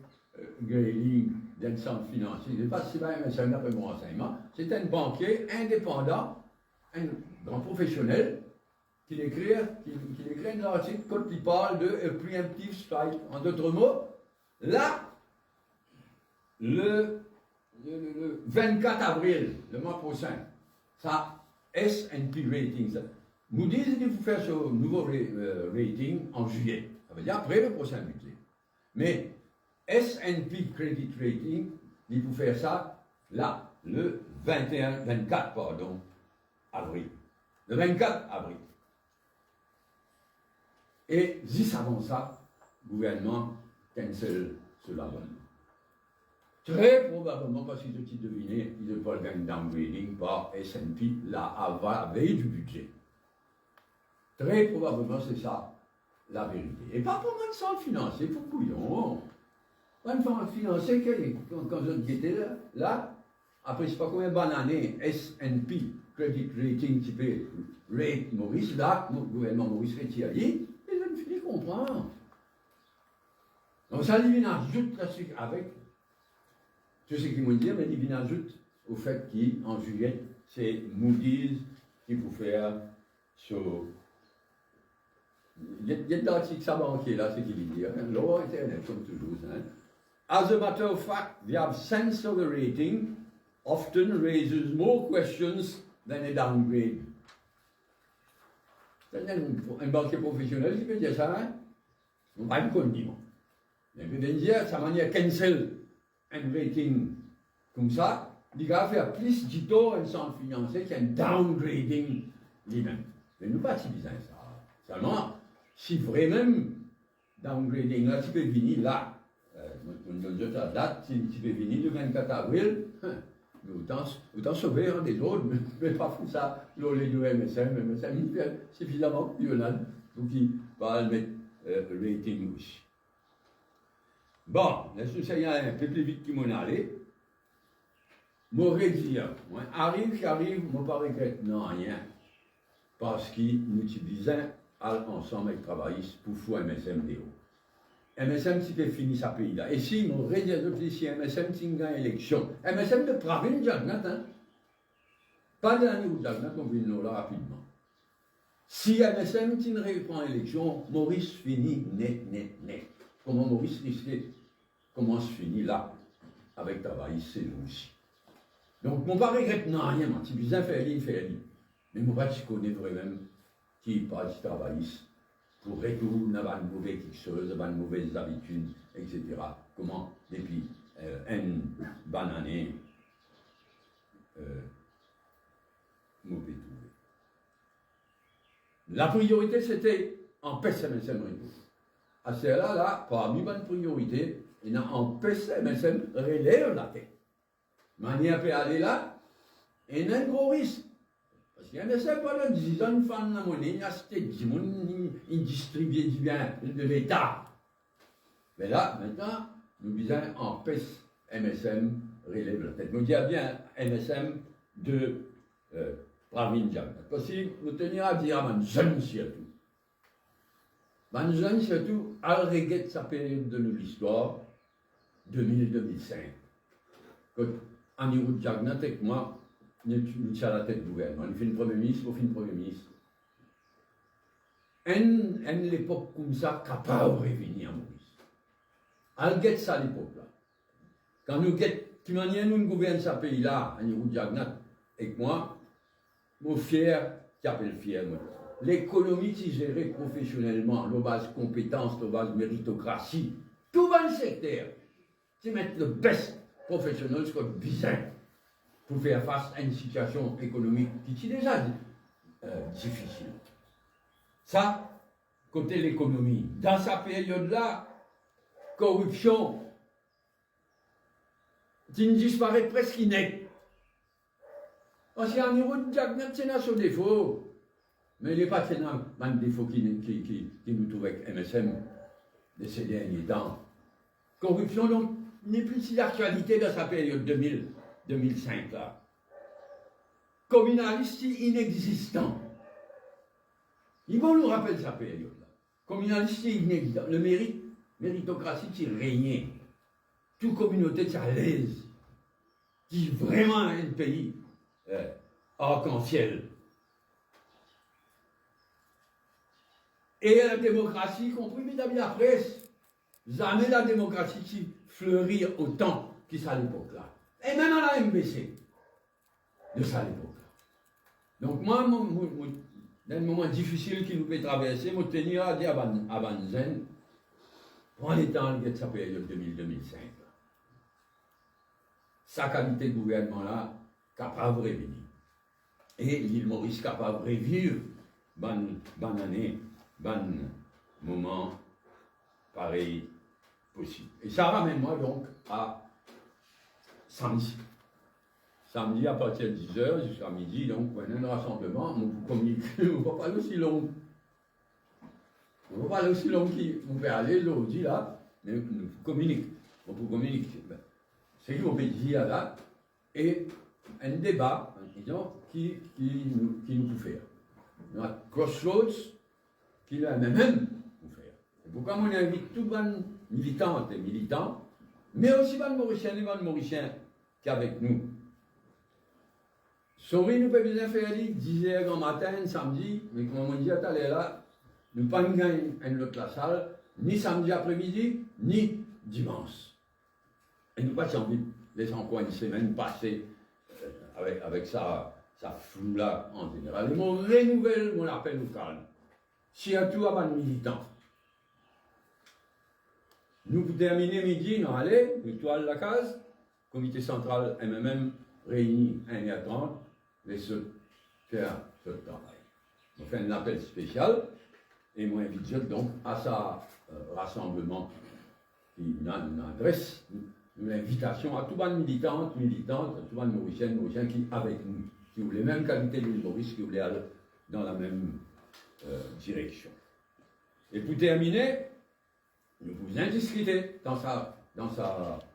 Grayling, d'un centre financier. Je ne sais pas si c'est pas MSM d'après mon renseignement. C'est un banquier indépendant, un grand professionnel, qui écrit un article quand il parle de a preemptive strike. En d'autres mots, là, le 24 avril, le mois prochain, ça, S&P Ratings. Moody's, il faut faire ce nouveau rating en juillet. Ça veut dire après le prochain budget. Mais S&P Credit Rating, il faut faire ça là, le 24 avril. Le 24 avril. Et juste avant ça, le gouvernement cancel ce label. Très probablement, parce qu'ils ont deviné, ils n'ont pas le gain downgrading par S&P là, à la veille du budget. Très probablement, c'est ça, la vérité. Et pas pour un centre financier, pour couillon. Un centre financier, quand j'étais là, après, je ne sais pas combien d'années, S&P, Credit Rating, type Rate Maurice, là, le gouvernement Maurice Rétiali, ils ont fini de comprendre. Donc, ça, il ajoute là-dessus avec tout ce qu'ils m'ont dit, mais ils ajoutent au fait qu'en juillet, c'est Moody's qui vous fait sur. Il y a de l'article ça manqué là, c'est qu'il dit. L'eau Internet, comme toujours. Hein. As a matter of fact, the absence of a rating often raises more questions than a downgrade. C'est un banquier professionnel qui peut dire ça, hein? On va me connaître. Mais il peut dire, ça manière cancel un rating comme ça, il va faire plus de tort un centre financier qu'un downgrading lui-même. Mais nous pas si bien ça. Seulement, si vraiment downgrading là, tu peux venir là, on donne la date, tu peux venir le 24 avril, autant sauver un des autres, mais pas fou ça, les deux MSM, il fait suffisamment violent pour qu'il va le mettre rating aussi. Bon, laisse-nous un peu plus vite qu'il m'en allait. M'aurait dit, arrive, je ne pas regrette rien, parce que nous utilisons ensemble avec travaillistes pour faire MSM DO. MSM, si tu fini sa pays là. Et si, nous regardons ici, MSM, si une élection. MSM de Pravin Jagnat, hein. Pas de l'année où Jagnat, on vient là rapidement. Si MSM, si reprend l'élection, Maurice finit net. Comment Maurice risquait, comment se finit là, avec travaillistes, c'est nous aussi. Donc, mon pas regrette rien, si bien faire. Mais mon pas, je connais vraiment qui parle de travaillistes. Pour retourner à une mauvaise quelque chose, à une mauvaise habitude, etc. Comment, depuis une bonne année, mauvais trouvé. La priorité, c'était en PSMSM Réseau. À celle-là, parmi les priorités, il y a en PSMSM relève la tête. Manière peut aller là, il y a un gros risque. Parce qu'il y a des gens qui disent qu'ils font la monnaie, ils distribuent du bien de l'État. Mais là, maintenant, nous disons en PES, MSM relève la tête. Nous disons bien MSM de Pravin Jagnat. Parce que nous tenions à dire à les jeunes surtout. Les jeunes surtout, à regarder sa période de l'histoire, 2000-2005. Quand Anirudh Jagnat avec moi, nous sommes à la tête du gouvernement. On fait une première ministre, on fait une première ministre. En l'époque comme ça, capable de revenir à Maurice. On guette ça à l'époque là. Quand nous guette, qui manière nous gouverne ce pays-là, Anirudh Jagnat, avec moi, mon fier, qui appelle fier, moi. L'économie qui gérée professionnellement, le base compétence, le base méritocratie, tout va le secteur, c'est mettre le best professionnel sur le besoin pour faire face à une situation économique qui est déjà difficile. Ça, côté l'économie, dans sa période-là, corruption, qui ne disparaît presque net. Parce qu'en Anirudh Jagnat, c'est son défaut. Mais il n'est pas un défaut qui nous trouve avec MSM de ces derniers temps. Corruption, donc, n'est plus si d'actualité dans sa période 2005 là. Communaliste inexistant. Il va nous rappeler sa période là. Communaliste inexistant. Le méritocratie qui régnait. Toute communauté qui est à l'aise. Qui est vraiment un pays arc-en-ciel. Et la démocratie, compris mais la presse. Jamais la démocratie qui fleurit autant que ça à l'époque là. Et même à la MBC, de ça à l'époque là. Donc moi, dans un moment difficile qui nous peut traverser, je tenir à dire à Banzen, prends les temps de sa période 2000-2005. Sa qualité de gouvernement là, capable de revenir. Et l'île Maurice capable de revivre, bonne année, bon moment, pareil, possible. Et ça ramène moi donc à samedi. Samedi à partir de 10h jusqu'à midi, donc on a un rassemblement, on peut communiquer, on ne va pas aller aussi long. On ne va pas aller aussi long qu'on peut aller l'aujourd'hui là, mais on communique. On peut communiquer. C'est qu'on peut dire là, et un débat, disons, qui nous peut faire. On a Crossroads, qui a même nous faire. C'est pourquoi on invite tout le monde militantes et militants, mais aussi les Mauriciens qui sont avec nous. Sorry, nous pouvons bien faire 10 heures grand matin, samedi, mais comme on dit à là, nous ne pouvons pas gagner l'autre la salle, ni samedi après-midi, ni dimanche. Et nous pas envie de laisser encore une semaine passer avec ça flou là en général. Et mon renouvelle mon appel au calme. S'il y a tout à mes militants. Nous pour terminer midi, nous allons, nous toile la case, comité central MMM réuni 1h30, laisse faire ce travail. On fait un appel spécial et moi invite donc à sa rassemblement qui nous adresse l'invitation à tous les militantes, à tous les Mauriciens qui sont avec nous, qui ont les mêmes qualités de Maurice, qui voulaient aller dans la même direction. Et pour terminer, nous vous indiscuter dans sa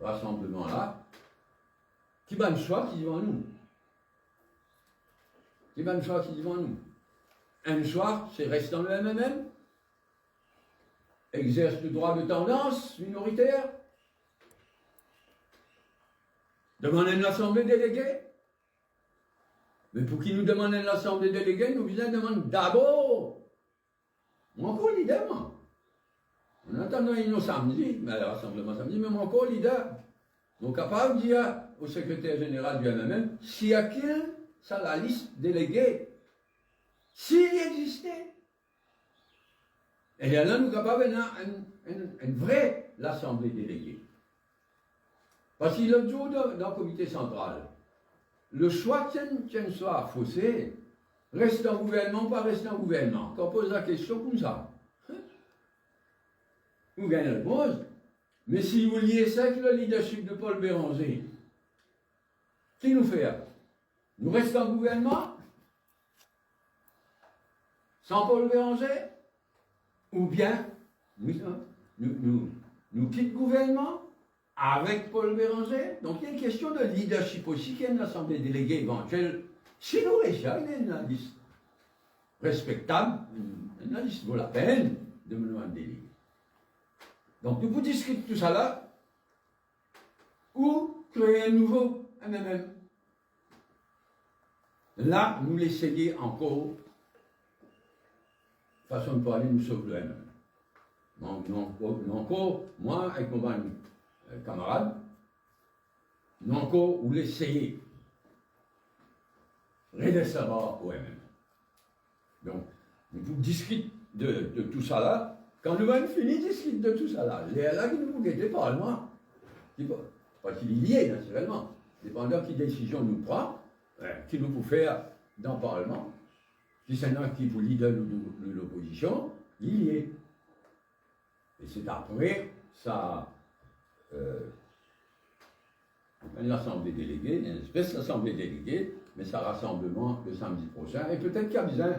rassemblement-là, qui va le choix qui dit devant nous. Qui va le choix qui dit devant nous. Un choix, c'est rester dans le MMM, exerce le droit de tendance minoritaire, demander une assemblée déléguée. Mais pour qui nous demande une assemblée déléguée, nous demandons d'abord, mon co-leader, moi. On attend une samedi, mais le rassemblement samedi, mais mon co-leader, nous capable de dire au secrétaire général du MMM, s'il y a qu'il, ça la liste déléguée, s'il existait. Et là, nous sommes capables une vraie l'assemblée déléguée. Parce qu'il y a toujours dans le comité central. Le choix tient soit faussé, reste en gouvernement, pas reste en gouvernement. Quand on pose la question comme ça, vous gagnez la réponse. Mais si vous liez ça avec le leadership de Paul Béranger, qui nous fait? Nous restons en gouvernement sans Paul Béranger? Ou bien nous quittons le gouvernement avec Paul Béranger? Donc il y a une question de leadership aussi, qui est une assemblée déléguée éventuelle. Si nous réussissons, il y a une liste respectable, une liste vaut la peine de mener un délit. Donc nous vous discutons tout ça là, ou créer un nouveau MMM. Là, nous l'essayons encore, façon de parler, nous sauve le MMM. Donc encore, moi, avec mon camarade, nous encore, vous l'essayez. Redescendre au MMM. Donc, nous vous discutons de tout ça là. Quand nous avons fini de discuter de tout ça là, les là qui nous guettent par moi, parce qu'il est lié naturellement, dépendant de quelle décision nous prend, qui nous peut faire dans le Parlement, qui c'est un qui pour leader de l'opposition, il est lié. Et c'est après ça, l'Assemblée déléguée, une espèce d'Assemblée déléguée, mais ça rassemblement le samedi prochain, et peut-être qu'il y a besoin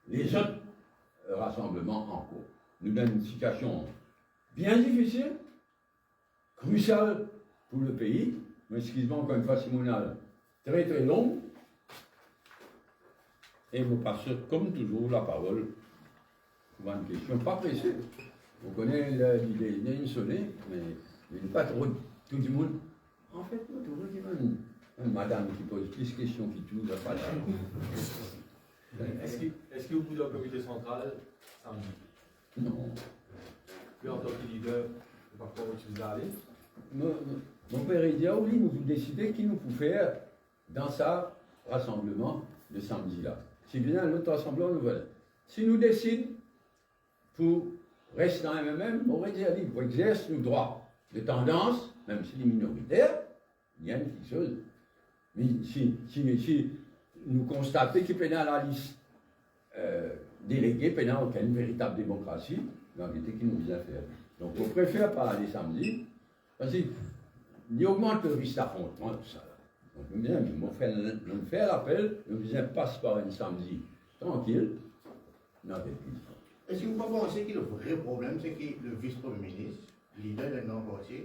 les autres rassemblements en cours. Nous avons une situation bien difficile, cruciale pour le pays, mais excusez-moi encore une fois, Simonal, très très longue, et vous passez comme toujours la parole pour une question pas pressée. On connaît l'idée d'une sonnée, mais il n'y a pas trop tout le monde. En fait, moi, toujours une madame qui pose plus de questions qui tout, n'a pas là. Est-ce que vous pouvez le comité central samedi? Non. Puis en tant que leader, parfois où tu vous allez? Mon père il dit, ah oui, nous vous décidez qui nous peut faire dans ça rassemblement de samedi là. Si bien l'autre rassemblement, nous voilà. Si nous décidons pour rester dans le MMM, on aurait dit, pour exercer nos droits de tendance, même si les minoritaires, il y a une chose. Mais si nous constatons qu'il y a la liste déléguée, il n'y a aucune véritable démocratie, la vérité qui nous vient faire. Donc on préfère pas aller samedi, parce qu'il augmente le risque d'affrontement, tout ça. Donc mon frère nous fait l'appel, nous disons passe par un samedi tranquille, non, est-ce que vous ne pensez que le vrai problème, c'est que le vice-premier ministre, leader d'un non-parti,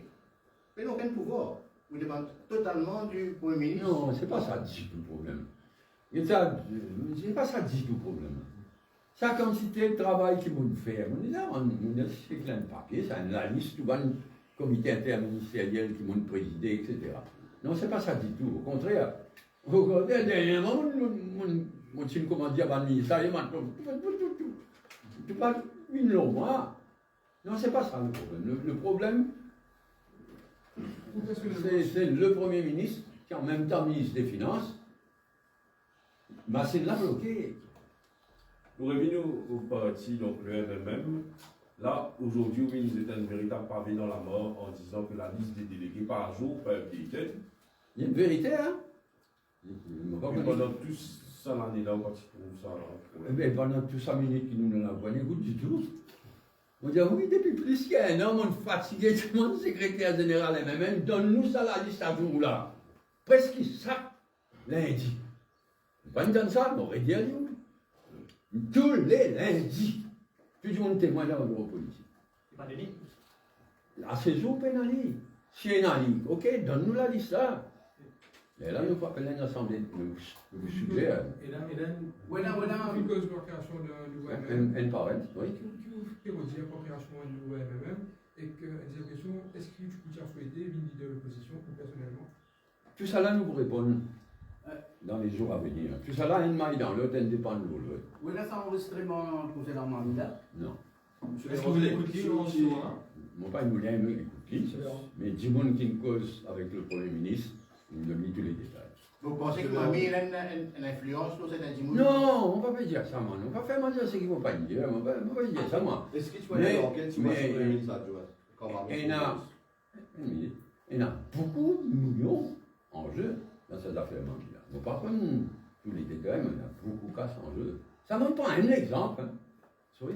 n'a aucun pouvoir? Vous dépendez totalement du Premier ministre? Non, c'est pas ça du tout le problème. C'est pas ça du tout le problème. Sa quantité de travail qu'il faut faire, on dit, c'est plein de papier, c'est une liste, tout va comité interministériel qui m'ont présidé, etc. Non, c'est pas ça du tout. Au contraire, dernièrement, mon chien comment dire, ça y est, maintenant, tu parles une longue mois. Non, c'est pas ça le problème. Le problème, c'est le Premier ministre, qui est en même temps ministre des Finances, bah, c'est de la bloquer. Nous revenons au parti, donc le RMM. Là, aujourd'hui, oui, nous êtes un véritable pavé dans la mort en disant que la liste des délégués par jour peut être déliquée. Il y a une vérité, hein? Mais pendant tout ça, l'année-là, quand tu trouves ça, Eh bien, pendant tout 5 minutes qu'ils nous n'ont pas écoute du tout. On dit, oui, depuis plus qu'un an, on est fatigué, tout le monde, secrétaire général MMM, donne-nous ça la liste à jour-là. Presque ça, lundi. Pas une donne ça, on aurait dit à lui. Tous les lundis. Tout le monde témoigne dans le bureau politique. C'est pas donné. À ces jours, pénali. Si il y a une ligne, ok, donne-nous la liste là. Et là, nous appelons l'Assemblée, nous suggère. Et là, une cause de la création d'un nouveau MMM. Un parent, oui. Qui redit la création d'un nouveau MMM et que la question, est-ce que tu peux souhaiter une leader de l'opposition ou personnellement? Tout ça là, nous vous répondons dans les jours à venir. Tout ça là, une maille dans l'autre, indépend de l'autre. Oui, là, ça enregistrement concernant mandat. Non. Est-ce que vous l'écoutez en ce moment? Mon père nous l'a écouté, mais du monde qui cause avec le Premier ministre, il nous donne tous les détails. Vous pensez que Mamie a une influence sur cette intimité? Non, on ne va pas dire ça, moi. On ne va pas faire dire ce qu'ils ne vont pas dire. On ne va pas dire ça, moi. Est-ce que tu vois l'enquête sur le Premier ministre adjoint? Il y a beaucoup de millions en jeu dans cette affaire-là. Bon, par contre, tous les détails, mais il y a beaucoup de cas en jeu. Ça ne montre pas un exemple. Hein. Sorry.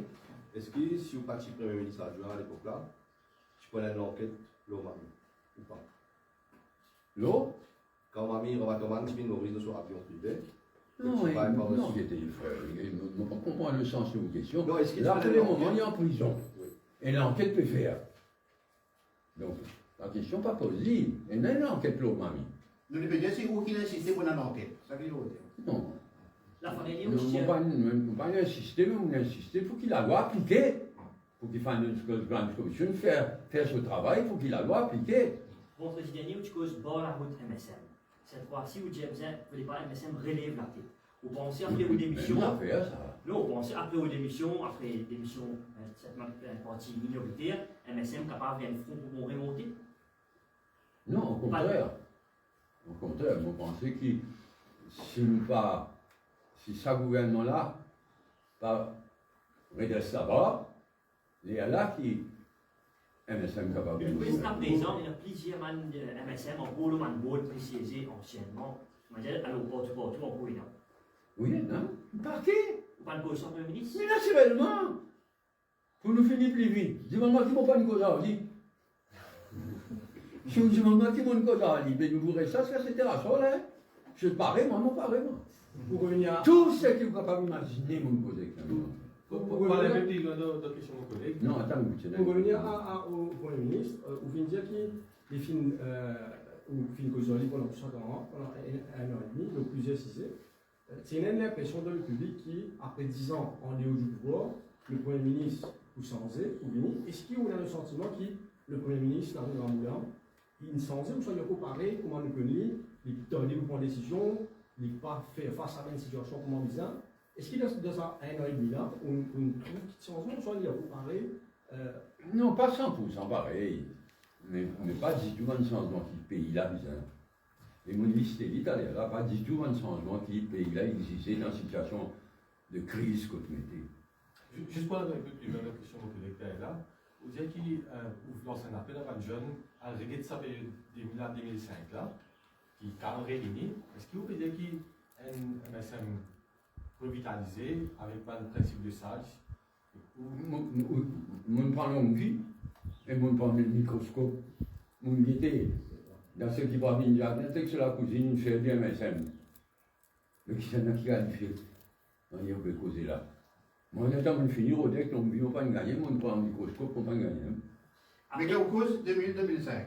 Est-ce que si vous parti Premier ministre adjoint à l'époque-là, tu connais l'enquête, l'OMAMI ou pas? L'eau? Quand Mamie recommande, tu viens d'ouvrir sur avion privé. Non, il était on comprend le sens de vos questions. Non, est-ce que là, pour le moment, il est en prison. Oui. Et l'enquête peut faire. Donc, la question n'est pas posée. Il y a une enquête pour mamie. Nous ne pouvons dire c'est où qu'il a insisté pour une enquête. Ça veut dire. Non. La famille Nous ne pas insister, mais on insister pour qu'il la loi appliquée. Pour qu'il fasse une grande commission, faire ce travail pour qu'il la loi appliquée. Vendredi dernier, tu causes bord la route MSM. Cette fois-ci, où James ne voulait pas MSM relève la tête. Vous pensez après aux démissions? Non, vous pensez après aux démissions, cette partie minoritaire, MSM capable de faire un front pour remonter? Non, au contraire. Au contraire, vous pensez que si ce gouvernement-là pas redresse là-bas, il y a là qui MSM capable de jusqu'à présent, il y a plusieurs MSM en pôle man précisé anciennement. Alors, partout en Providence. Oui, non? Par qui? Vous parlez de Premier ministre? Mais naturellement! Pour nous finir plus vite. Dis-moi qui m'ont pas une cause à dire. Si vous dis-moi qui m'ont une cause à dire, mais nous vous restez ça, c'était la chose, hein? Je parais, moi, non, pareil, moi. Pour revenir à... Tout ce que vous êtes capable d'imaginer, mon collègue. Pour parler même de questions de collègues. Non, attends, pour revenir au Premier ministre, vous venez de dire qu'il finit causalité pendant 50 ans, pendant un an et demi, donc plusieurs cisés. C'est une impression dans le public qui, après 10 ans en dehors du pouvoir, le Premier ministre, ou sans ou vini, est-ce qu'il y a le sentiment que le Premier ministre, dans le Grand Moulin, il s'en ou soit comparé, comment on le connaît, il est pour prendre des décisions, il n'est pas fait face à une situation comme on disait. Est-ce qu'il y a dans un an et demi là, on trouve qu'il s'en soit, soit il y a comparé non, pas 100% pareil, mais pas du tout un changement qui pays là, bizarre. Et mon ministère l'Italie, là, pas du tout un changement qui pays là existait dans une situation de crise qu'on était. Juste pour un peu plus loin, la question que vous là, vous dites qu'il vous lance un appel à un jeune à régler de sa période 2000-2005 là, qui est quand même réuni. Est-ce que vous pouvez dire qu'il y a un MSM revitalisé avec un principe de sage? Mon prend une vie et mon prend le microscope. Mon guetté dans ce qui va venir, dès que c'est la cousine, il fait bien MSM. Mais qui s'en a qui a fait? On y a peut causer là. Moi, on attend de finir au deck, on ne veut pas gagner, on prend un microscope, on ne peut pas gagner. Mais la cause 2000-2005.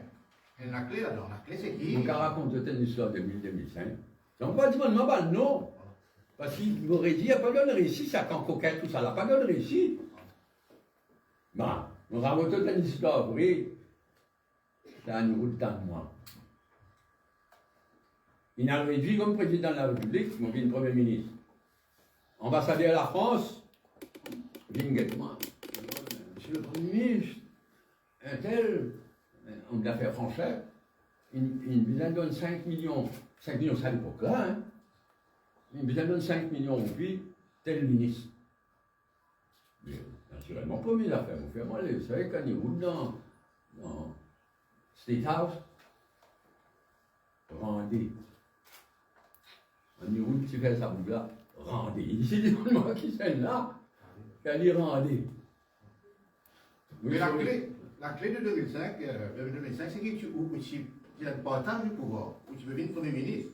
Et la clé là-dedans, la clé c'est qui? On raconte une histoire de 2000-2005. Ça ne va pas dire mal, non. Parce qu'il m'aurait dit, il n'y a pas de récit, ça quand coquette, tout ça, il n'a pas de récit. Bah, on raconte une histoire, oui. c'est un euro de temps de moins. Il a réduit comme président de la République, mon le Premier ministre. Ambassadeur de la France, moi. Monsieur le Premier ministre, un tel, homme d'affaires français, il donne 5 millions. 5 millions, c'est à l'époque-là, hein. Il donne 5 millions, puis tel ministre. Mais, naturellement, pas mes affaires, vous faites mal. Vous savez, quand il roule dans State House, rendez. Quand il roule, tu fais ça, boule là, rendez. Il dit, c'est moi qui suis là, quand il rendez. Mais la clé de 2005, c'est que tu as le partage du pouvoir, où tu deviens Premier ministre.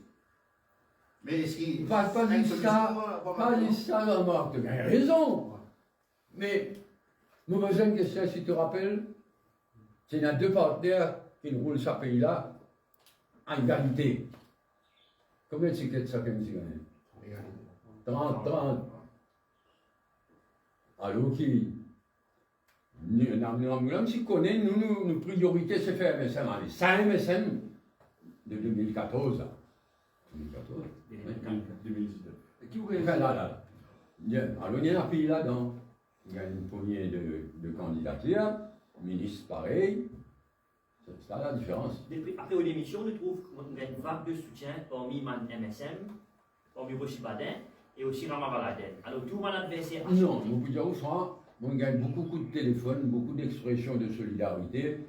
Mais est-ce qu'il... Pas dit ça, non, Marc, tu as raison. Mais, nous besoin que ça, si tu te rappelles, c'est y a deux partenaires qui roulent ce pays-là en égalité. Combien de tickets ça fait, monsieur? 30. Alors qui... Nous, si connaît, nos priorités, c'est faire MSM. Allez, 5 MSM de 2014. 2014 2019. Qui vous fait là? Alors, il y a un pays là-dedans. Il y a une poignée de candidatures, ministre pareil. C'est ça la différence. Après l'émission, nous trouvons qu'il y a une vague de soutien parmi MSM, parmi Rochi Badin et aussi Rama Valaden. Alors, tout mon adversaire. Non, vous pouvez dire, on gagne beaucoup de téléphones, beaucoup d'expressions de solidarité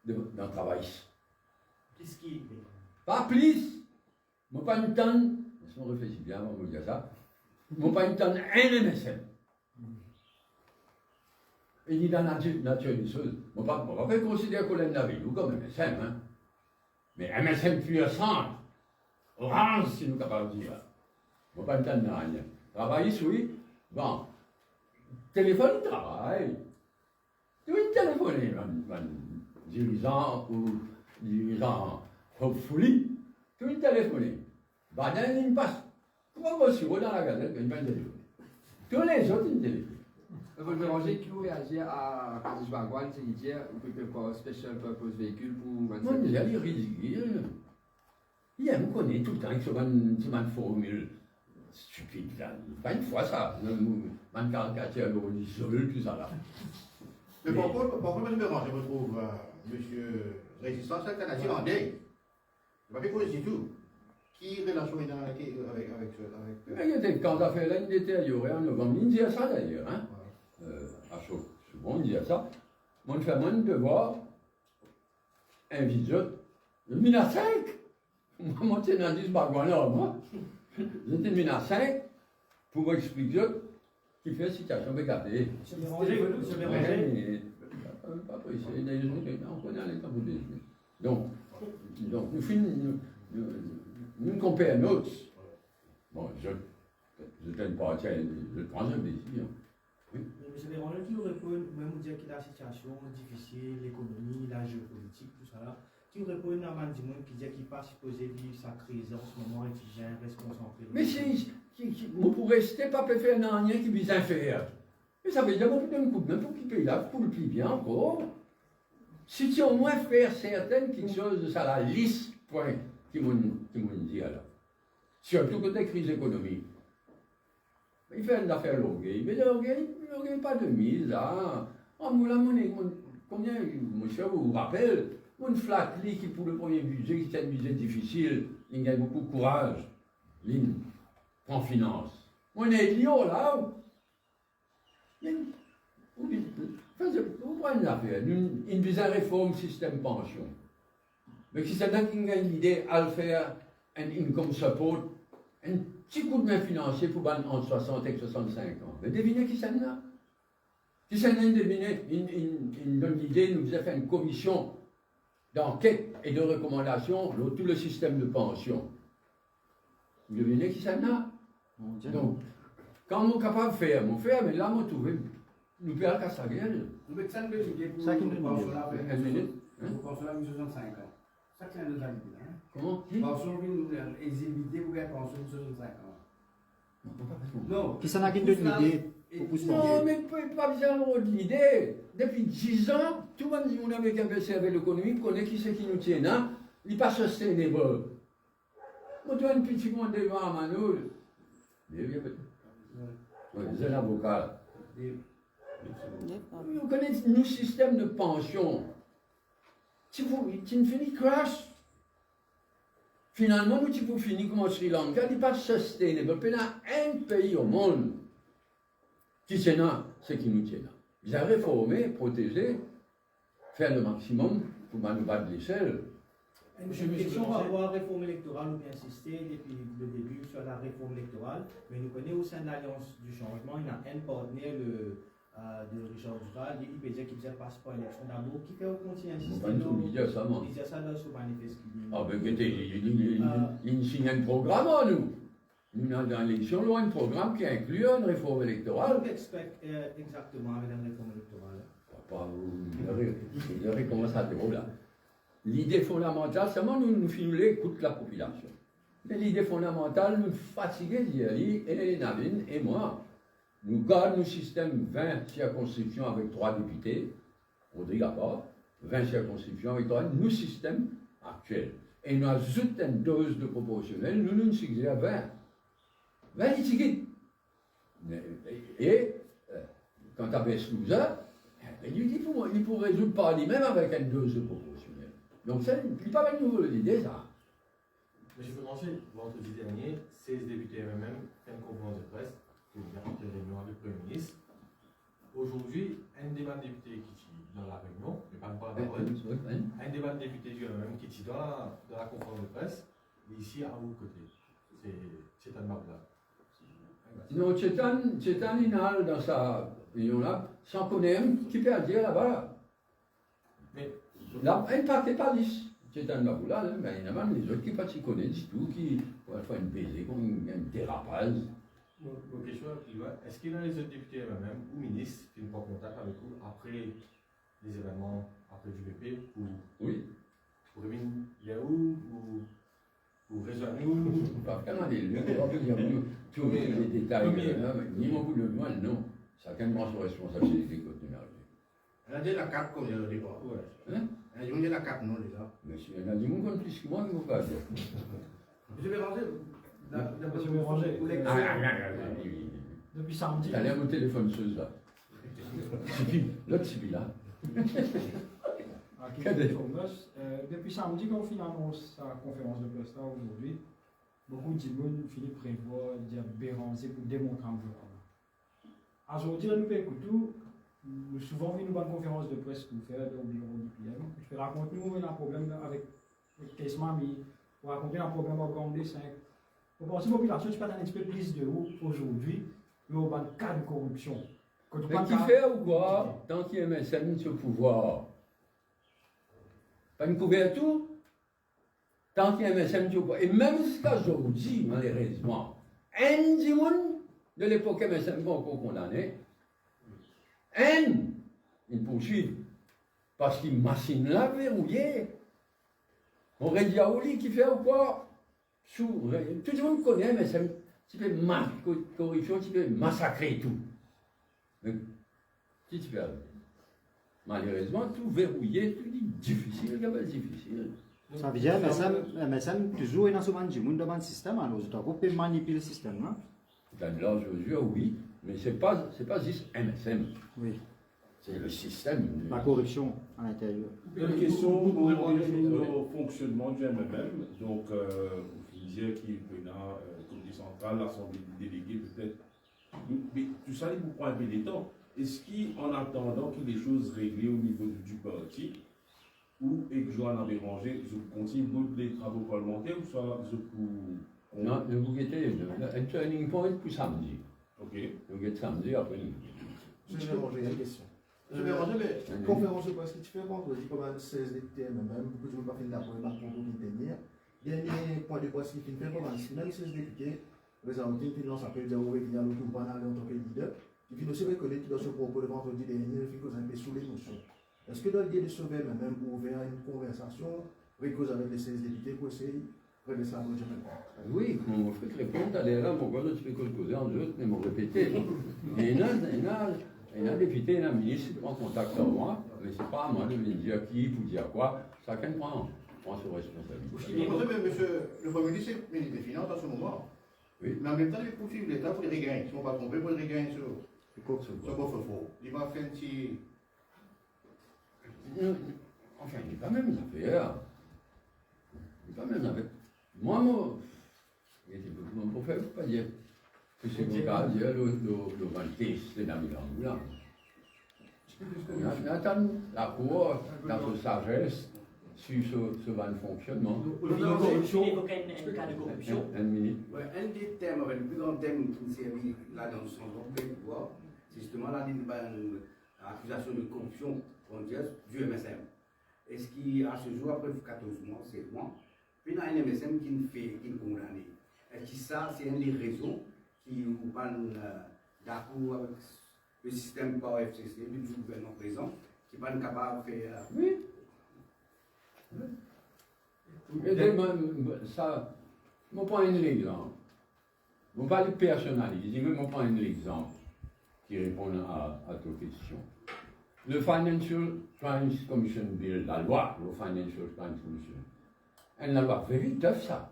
dans le travail. Qu'est-ce qui. Pas plus! Moi, pas une tonne, si on réfléchit bien, on va vous dire ça. Moi, pas une tonne, un MSM. Et il est dans la nature des choses. On ne va pas considérer qu'on est de la ville, ou comme MSM, hein. Mais MSM puissant, orange, si nous sommes capables de dire. Moi, pas une tonne, rien. Travailler, oui, bon. Téléphone, travail. Tu veux téléphoner, dirigeant ou dirigeant hopefully, tu veux téléphoner. Badin, il passe. Comment moi, si vous dans la gazette, il va téléphoner. Tous les autres, ils téléphonent. Vous dérangez qui vous réagir à Kadej Bagwan, c'est dire, ou quelque special purpose véhicule pour... Moi, il est ridicule. Il me connaît tout le temps avec ce man formule stupide là. Pas une fois ça. Man caricature, on seul, tout ça là. Mais pourquoi je me retrouve, monsieur Résistance, c'est un Canadien en deuil. Je ne vais pas dire tout. Qui relation est avec ce. Mais quand on a fait l'année détériorée en novembre, il dit ça d'ailleurs. Hein? À chaud, souvent on dit ça. On fait moins de devoirs, un visite, 2005. Moi, monté dans 10 bagouins là, moi. J'étais 2005 pour expliquer qui fait la situation. Regardez. Je vais ranger. Pas pour essayer, on connaît les temps pour des donc, nous finissons, nous compérons un autre. Bon, je ne pas, je prends une décision. Monsieur Béranger, qui aurait pu même dire que la situation difficile, l'économie, la géopolitique, tout ça là, qui aurait pu une amende qui dit qu'il pas supposé vivre sa crise en ce moment et qui gère, reste concentré. Mais si, vous pourrez rester pas faire un rien qui vise à faire. Mais ça veut dire qu'on donne un coup de main pour qu'il paye là, pour le plier bien encore. Si tu au moins faire certaines quelque chose de ça, la liste, point, qui m'ont dit alors. Surtout que des crises économiques. Il fait une affaire longuée, mais il n'y a pas de mise là. Oh, combien, monsieur, vous vous rappelez, une flat qui pour le premier budget, qui est un budget difficile, il gagne beaucoup de courage. Ligne, en finance. On est lion là. Vous prenez une affaire, une bizarre réforme système pension. Mais si c'est là qui a l'idée à le faire, un income support, un petit coup de main financier pour entre 60 et 65 ans. Mais devinez qui c'est là? Qui c'est là, devinez, une bonne idée, nous a fait une commission d'enquête et de recommandation sur tout le système de pension. Devinez qui c'est là? Donc, quand on est capable de faire, on fait, mais là, on trouve, nous perdons qu'à sa gueule. Nous mettons ça de l'idée pour ça qui nous pension là, une minute. pour pension là, 65 ans. Ça qui nous a dit. Comment? Pension, nous exhibiter pour la pension de 65 ans. Non. Non. Qui s'en a qu'une idée? Non, mais pas besoin de l'idée. Depuis 10 ans, tout le monde dit qu'on avait qu'un PC avec l'économie, qu'on connaît qui c'est qui nous tient là. Il n'est pas sustainable. Moi, tu as une petite monde devant à Manoul. C'est l'avocat. Vous connaissez nos systèmes de pension. Tu ne finis crash. Finalement, nous, tu peux finir comme au Sri Lanka, il n'est pas sustainable. Il y a un pays au monde qui tient là, c'est qui nous tient là. Ils ont réformé, protégé, faire le maximum pour nous battre l'échelle. Une question par rapport à la réforme électorale, nous avons insisté depuis le début sur la réforme électorale, mais nous connaissons au sein de l'Alliance du changement, il y a un partenaire de Richard Duval, il peut dire qu'il faisait passe par l'élection d'abord, qui fait continuer à insister. Il dit ça, moi. Il dit ça dans ce manifeste. Ah, ben, il signe un programme, nous. Nous, dans l'élection, nous avons un programme qui inclut une réforme électorale. Qu'est-ce que exactement avec la réforme électorale? Vous verrez comment ça déroule là. L'idée fondamentale, seulement nous finissons l'écoute de la population. Mais l'idée fondamentale, nous fatiguons d'y et Navin et moi. Nous gardons le système 20 circonscriptions avec 3 députés, Rodrigue à part, 20 circonscriptions avec 3, nous système actuel. Et nous ajoutons une dose de proportionnel, nous suggérons à 20. 20 litigides. Et quand tu as Souza, il faut résoudre par lui-même avec une dose de proportionnel. Donc, ce n'est pas une nouvelle idée, ça. Mais je peux lancer, vendredi dernier, 16 députés MMM fait une conférence de presse pour une réunion avec le Premier ministre. Aujourd'hui, un débat de députés qui est dans la réunion, mais pas la parole, un débat de députés du MMM qui est dans la conférence de presse, ici à vos côtés. C'est un Babla. Non, Chetan Inal, dans sa réunion-là, sans connaître qui peut dire là-bas. Mais là, un paquet pas lisse. Chetan Babla, mais il y en a les autres qui ne pas s'y connaissent du tout, qui vont faire une baiser, comme un dérapage. Mon question est plus loin. Est-ce qu'il y a les autres députés eux-mêmes ou ministres qui prennent contact avec vous après les événements, après du BP, pour revenir Yahoo ou résoudre nous? Pas vraiment des lieux, on va dire tous les détails. Ni mon bout de loin, non. Chacun prend sa responsabilité quand il arrive. Elle a dit la carte qu'on vient de départ. Hein? Elle a dit la carte non, déjà. Monsieur, il y en a du monde plus que moi qui ne vont pas dire. Je vais ranger. Monsieur Béranger, depuis samedi. T'as l'air mon téléphone chose là. L'autre c'est là. Depuis samedi, quand on annonce sa conférence de presse aujourd'hui, beaucoup de gens Philippe prévoit de Béranger pour démontrer un peu. Aujourd'hui, nous écoutons, souvent nous avons une conférence de presse pour faire au bureau du PM. Je vais raconter nous un problème avec Caisse Mami, pour raconter un problème avec Gambé 5. Pour penser que la population, tu peux un petit peu plus de haut aujourd'hui, mais au cas de corruption. Mais qui fait ou quoi, tant qu'il y a un MSM sur le pouvoir? Pas une couverture? Tant qu'il y a un MSM sur le pouvoir. Et même jusqu'à aujourd'hui, malheureusement, un dimanche de l'époque MSM va encore condamné. Ils poursuivent. Parce qu'ils machine là verrouillée. On aurait dit à Oli qui fait ou quoi? Tout le monde connaît, mais c'est un petit peu corruption, un petit peu massacrer tout. Si tu fais, malheureusement, tout verrouillé, tout difficile, difficile. Ça veut dire, mais ça toujours dans ce monde devant le système, alors je dois pas manipuler le système. Dans l'âge d'aujourd'hui, oui, mais c'est pas juste MSM. Oui. C'est le système. La corruption à l'intérieur. Une question pour le fonctionnement du MMM. Donc, vous disiez qu'il y a un comité central, l'Assemblée des délégués, peut-être. Mais tout ça, il vous prend un peu de temps. Est-ce qu'en attendant que les choses réglées au niveau du parti, ou et que Joanne Béranger, je continue les travaux parlementaires, ou soit je pour. Non, vous guettez un turning point pour samedi. Ok. Vous guettez samedi après. Je vais ranger une question. Je vais ranger, mais conférence de presse que tu fais vendredi, comme un 16 députés même, beaucoup de gens pas fait la première pour venir. Dernier point de presse qui fait comme un 16 députés, présenté une finance après dire où il y a l'autre banal en tant que leader, qui finit aussi reconnaître dans ce propos de vendredi dernier, il faut qu'on ait sous l'émotion. Est-ce que dans l'idée de sauver même pour ouvrir une conversation, cause avec les 16 députés pour essayer de régler ça Oui, mon frère répond, t'as l'air là, pourquoi tu fais causer en jeu, mais m'ont répété. Et il y a un député, un ministre qui prend contact avec moi, mais c'est pas à moi de me dire qui, pour dire quoi, chacun prend ses responsabilités. Vous savez, monsieur le Premier ministre, c'est le ministre des Finances en ce moment. Oui. Mais en même temps, il poursuit l'État pour les regains. Si on ne va pas tromper, pour les regains sur coffre-fort. Il va faire un petit. Enfin, il n'est pas même affaire. Il n'est pas même affaire. Moi, mon prophète, je ne peux pas dire que c'est mon cas, dire le 26, c'est dans le là. On attend la Cour, dans sa sagesse, sur ce fonctionnement. Un cas de corruption. Une minute. Un des thèmes, le plus grand thème qui nous servit là dans son pouvoir, c'est justement l'accusation de corruption du MSM. Et ce qui, à ce jour, après 14 mois, 16 mois, puis il y a un MSM qui nous condamne. Est-ce que ça, c'est un des raisons qui vous parle d'accord avec le système par FCC, du gouvernement présent, qui n'est pas capable de faire. Oui. Ça, je prends un exemple. Je ne vais pas le personnaliser, mais je prends un exemple qui répond à ta question. Le Financial Crimes Commission Bill, la loi, le Financial Crimes Commission, une loi véritable, ça,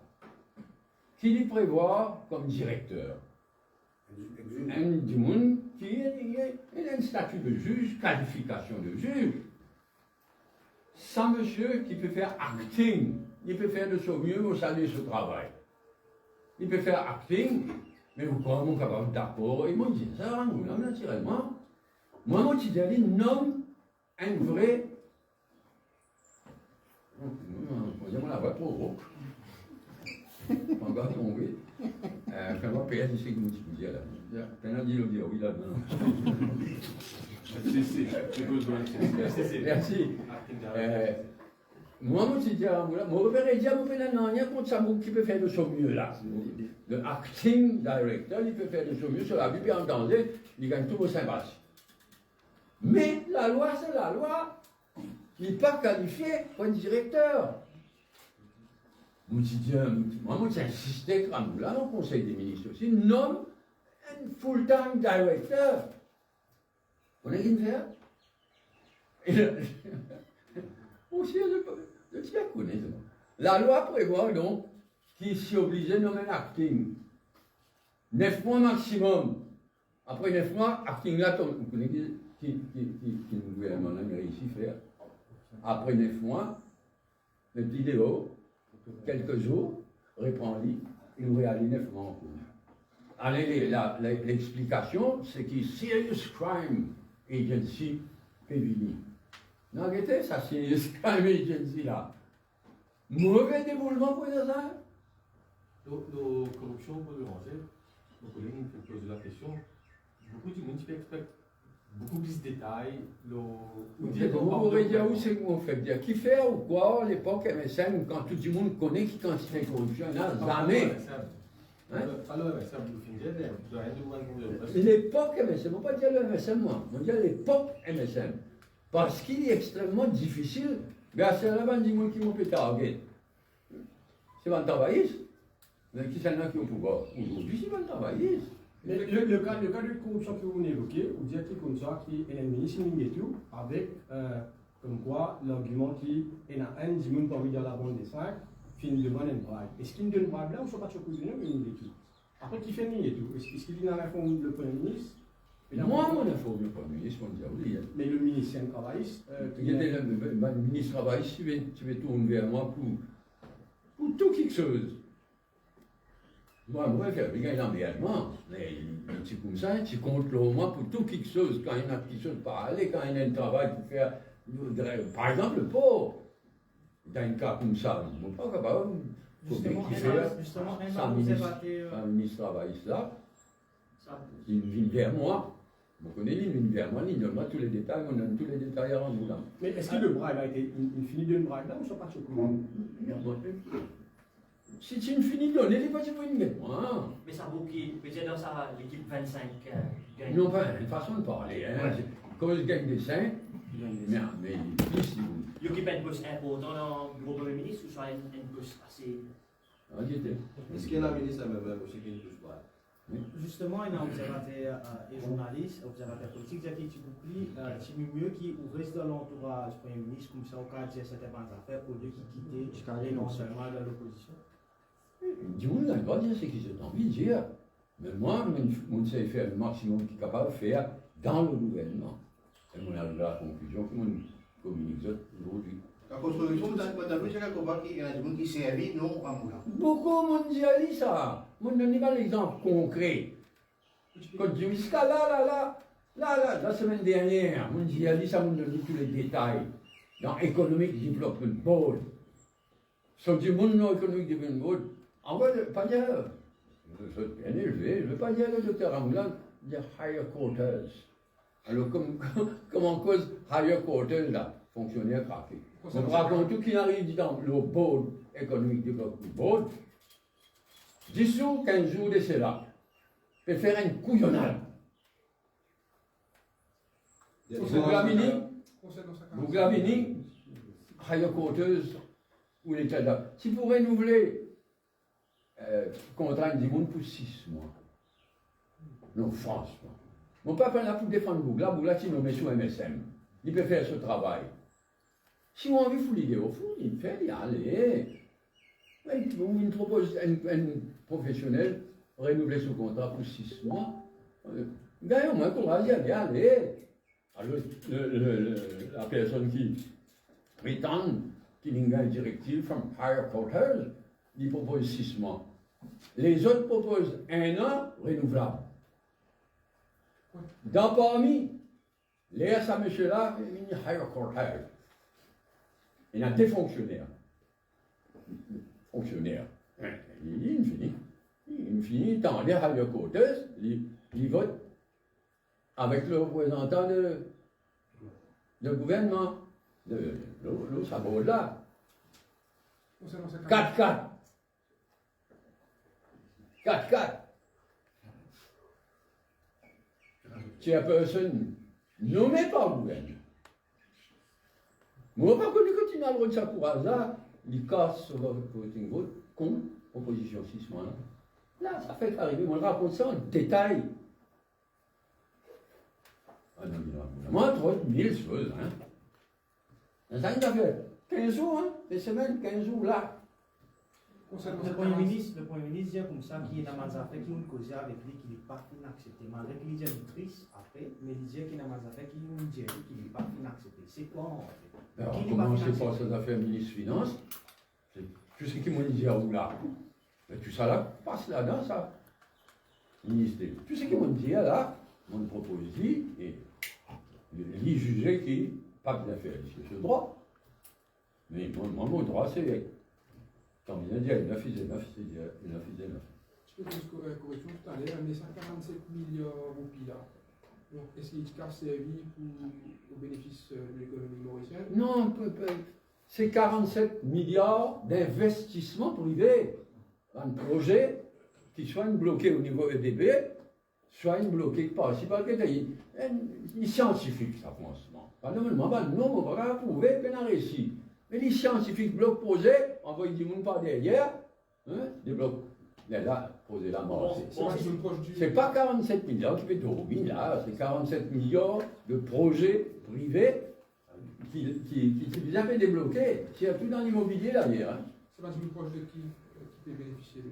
qui lui prévoit comme directeur un du monde qui a un statut de juge, qualification de juge. Ça, monsieur, qui peut faire acting, il peut faire de son mieux au salut ce travail. Il peut faire acting, mais vous croyez mon capable d'accord, ils m'ont dit ça, naturellement. Moi, mon petit nomme un vrai. On la voix trop haut. On va tomber. Quand on va payer, c'est ce que nous disons là. Quand on dit le dire oui là-dedans. Merci. Moi, mon petit mon repère est dit, il y a contre ça qui peut faire de son mieux là. Le acting director, il peut faire de son mieux sur la vie, bien entendu, il gagne tous vos sympathies. Mais la loi, c'est la loi. Il n'est pas qualifié comme directeur. Moi, j'ai insisté quand nous, là, au Conseil des ministres aussi, nomme un full-time director. On a qu'une faire. Aussi, je tiens à connaître. La loi prévoit donc qu'il s'est obligé de nommer un acting. 9 mois maximum. Après 9 mois, acting là, vous connaissez qui le gouvernement a réussi à faire. Après 9 mois, le vidéo, quelques jours, reprend-lui, il nous réalise 9 mois en cours. Allez, l'explication, c'est qu'il Serious Crime Agency PVD. Non, regardez, ça, Serious Crime Agency là. Mauvais déroulement pour les ça. Nos corruptions, pour le ranger, nos collègues nous posent la question. Beaucoup de monde qui expecte beaucoup plus de détails. Vous pourrez dire où c'est qu'on fait dire qui fait ou quoi, l'époque MSN, quand tout le monde connaît qui quantité de corruption, il y a jamais. Alors, ça vous finit de l'époque MSN, on ne va pas dire le MSN, moi, on va dire l'époque MSN. Parce qu'il est extrêmement difficile, mais c'est là-bas du monde qui m'ont pété à gueule. C'est un travailliste. Mais qui c'est là qui ont pouvoir? Aujourd'hui, c'est un travailliste. Mais le cas de corruption que vous évoquez, vous dites qu'il comme ça, qui est un ministre tout avec, comme quoi, l'argument qui est un du monde parmi dans la bande des 5, finit devant une bribe. Est-ce qu'il ne donne pas là ou ne sont pas choqués de nous, mais il tout? Après, qui fait le tout? Est-ce qu'il dit dans la forme le Premier ministre? Moi, mon info, le Premier ministre, on dit oui. Mais le ministre, c'est un travailliste. Le ministre travailliste, tu veux tourner vers moi pour tout quelque chose. Moi, il y a un engagement, mais c'est comme ça, tu comptes moi pour tout quelque chose, quand il y a quelque chose à parler, quand il y a un travail pour faire, par exemple, le pauvre, dans un cas comme ça, ils ne sont pas capables, justement, un ministre travailliste là, il vient vers moi, vous connaissez, il vient vers moi, il donne moi tous les détails, on donne tous les détails avant vous là. Mais est-ce que le bribe a été une finie d'une bribe là ou ne sont pas choqués? Si tu ne finis de donner, il n'est pas une guette, moi. Mais ça vaut qui, peut-être dans l'équipe 25 gagne. Non, pas une façon de parler. Quand je gagne des 5, mais plus. Il occupe un poste important dans le bureau Premier ministre ou soit un poste assez. Est-ce qu'il y a la ministre elle-même aussi qui ne touche pas? Justement, il y a un observateur et journaliste, observateur politique, qui est mieux qui reste dans l'entourage du Premier ministre, comme ça, au cas de certaines affaires, au lieu de quitter éventuellement de l'opposition. Du coup, on n'a pas dire ce qu'ils ont envie de dire. Mais moi, on sait faire le maximum qu'il est capable de faire dans le gouvernement. Et on arrive à la conclusion que on communique aujourd'hui. La construction, vous avez il y a des gens qui servent, non, à Moulin. Beaucoup de monde dit ça. On donne pas l'exemple concret. Quand je dis la semaine dernière, on dit ça, on donne tous les détails. Dans Economic Development Board. Sur du monde non Economic Development Board, on va pas dire, je suis bien élevé, je ne veux pas dire le docteur Amoulin, dire higher quarters. Alors, comme en cause higher quarters, là, fonctionnaire craqué. On raconte tout qui arrive dans le Board Economic Development Board, 10 jours, 15 jours de cela, peut faire une couillonnade. Vous Gravini, higher quarters, ou les Tchada. Si vous renouvelez contrat du monde pour 6 mois, non, franchement. Mon papa là pour défendre Bougla, si nous met sous MSM, il peut faire ce travail. Si on a envie de fouiller au fond, il fait, il allez. On propose un professionnel renouveler son contrat pour 6 mois. D'ailleurs, moi, pour aller, allez. Alors, la personne qui prétend qu'il y a une directive from higher quarters, il propose 6 mois. Les autres proposent 1 an renouvelable. Dans parmi, les à monsieur-là, il y a une higher quarters. Il y a des fonctionnaires. Il finit dans les higher quarters, il vote avec le représentant du gouvernement, le sabot là. 4-4. 4-4. Chairperson nommé par le gouvernement. Moi, pas connu quand il a le droit de ça pour hasard, il casse sur le voting vote contre opposition 6 mois. Là, ça fait arriver, moi je raconte ça en détail. Ah non, moi, je trouve 1000 choses. Ça fait 15 jours, des semaines, 15 jours là. Le Premier ministre dit comme ça qu'il y a des affaires qui ont causé avec lui qu'il n'est pas inaccepté. Malgré qu'il dit triste après, mais il dit qu'il y a des affaires qui ont dit qu'il n'est pas inaccepté. C'est quoi en fait? Alors, comment c'est pas ces affaires ministre Finance? Tout ce qui m'ont dit à où là? Tout ça là, passe là-dedans, ça. Ministre, tout ce qui m'ont dit là, on propose dit, et il jugeait qu'il n'a pas bien fait ce droit. Mais mon droit, c'est. Quand il a dit, il a fait 9, c'est il a fait 9. Je peux faire une correction tout à l'heure, mais 147 milliards de roupies là. Donc, est-ce qu'il a servi au bénéfice de l'économie mauricienne? Non, c'est 47 milliards d'investissements privés. Un projet qui soit bloqué au niveau EDB, soit bloqué par ici, par là. Les scientifiques, ça, franchement. Pas normalement, non, on va prouver qu'on a réussi. Mais les scientifiques bloquent projet, envoient du monde par derrière, des blocs. Là, poser la mort. C'est pas 47 milliards qui fait de Robin, là, c'est 47 milliards de projets privés qui déjà fait débloquer. C'est tout dans l'immobilier d'ailleurs. C'est pas une proche de qui peut bénéficier de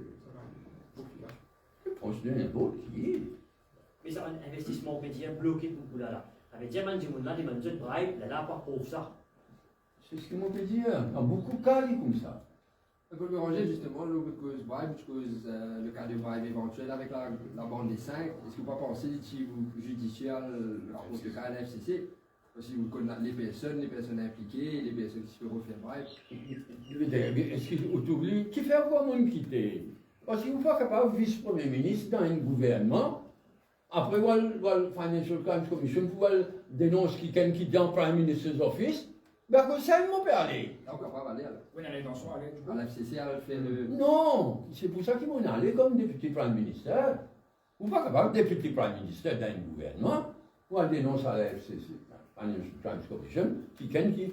ça? C'est proche de n'importe qui. Mais c'est un investissement médian bloqué pour là. Avec Diamant du monde là, les managers bribe, là, pas pour ça. C'est ce que m'ont fait dire. Dans beaucoup de cas, il est comme ça. On peut mélanger justement le cas de bribe éventuel avec la bande des 5. Est-ce que vous pas penser au judiciaire, contre le cas à la FCC? Si vous connaissez les personnes impliquées, les personnes qui se peuvent refaire bribe. Est-ce qu'il oublie qui fait quoi mon quitter? Parce qu'il ne faut pas capable vice-premier ministre dans un gouvernement. Après, le Financial Crimes Commission pour dénoncer quelqu'un qui est dans le Prime Minister's Office. Ben, que ça, il peut aller. On ne peut pas aller. Oui, elle est dans son aller. À la FCC, elle fait le. Non, c'est pour ça qu'ils vont aller comme député Prime Minister. Ou pas capable, député Prime Minister dans un gouvernement, ou à dénoncer à la FCC, Financial Crimes Commission, quelqu'un qui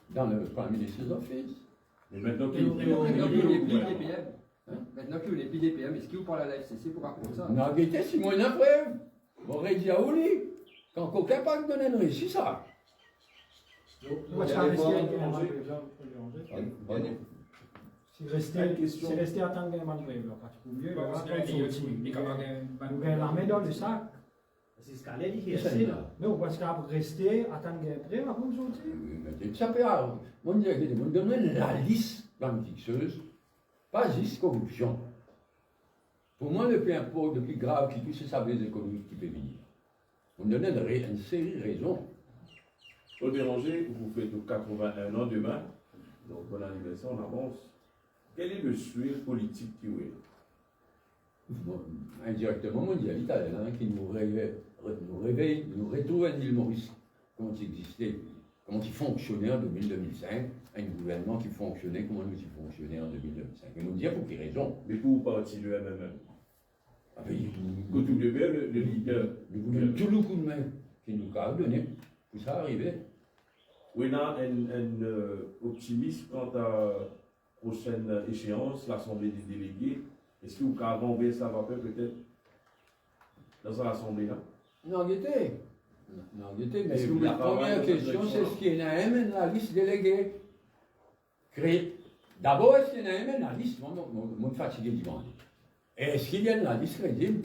dans le Prime Minister's Office. Mais maintenant, les PM. Maintenant que vous n'avez plus des PM, est-ce que vous parlez à la FCC pour raconter ça? Non, guettez, si moi, une preuve. On aurait dit à Oli, quand quelqu'un pas donné une réussite, ça. C'est resté à temps de mangrave, là, quand tu peux mieux, la main dans le sac. C'est ce qu'elle a dit, c'est là. Non, parce qu'après rester à temps de près, après vous sortir. Ça peut avoir. On donne la liste planifiqueuse, pas juste corruption. Pour moi, le plus important, le plus grave qui touche, c'est sa base économique qui peut venir. On donne une série de raisons. Paul Béranger, vous faites 81 ans demain, donc bon anniversaire, on avance. Quel est le souhait politique qui est là? Bon, indirectement mondialiste, qui nous réveille, nous retrouve à l'île Maurice, comment il existait, comment il fonctionnait en 2005, un gouvernement qui fonctionnait, comment nous il fonctionnait en 2005. Et nous dire pour quelle raison. Mais pour partir le MMM. Ah ben, Coutou de le leader. Nous voulons tout le coup de main qu'il nous a donné pour ça arriver. Oui, on a un optimisme quant à la prochaine échéance, l'Assemblée des délégués. Est-ce que vous pouvez renverser ça va peut-être dans l'Assemblée-là? Non, guettez. Non, guettez, mais la première question, c'est est-ce qu'il y en a un dans la liste déléguée? D'abord, est-ce qu'il y en a un dans la liste? Moi, fatigué du monde. Est-ce qu'il y a une liste crédible?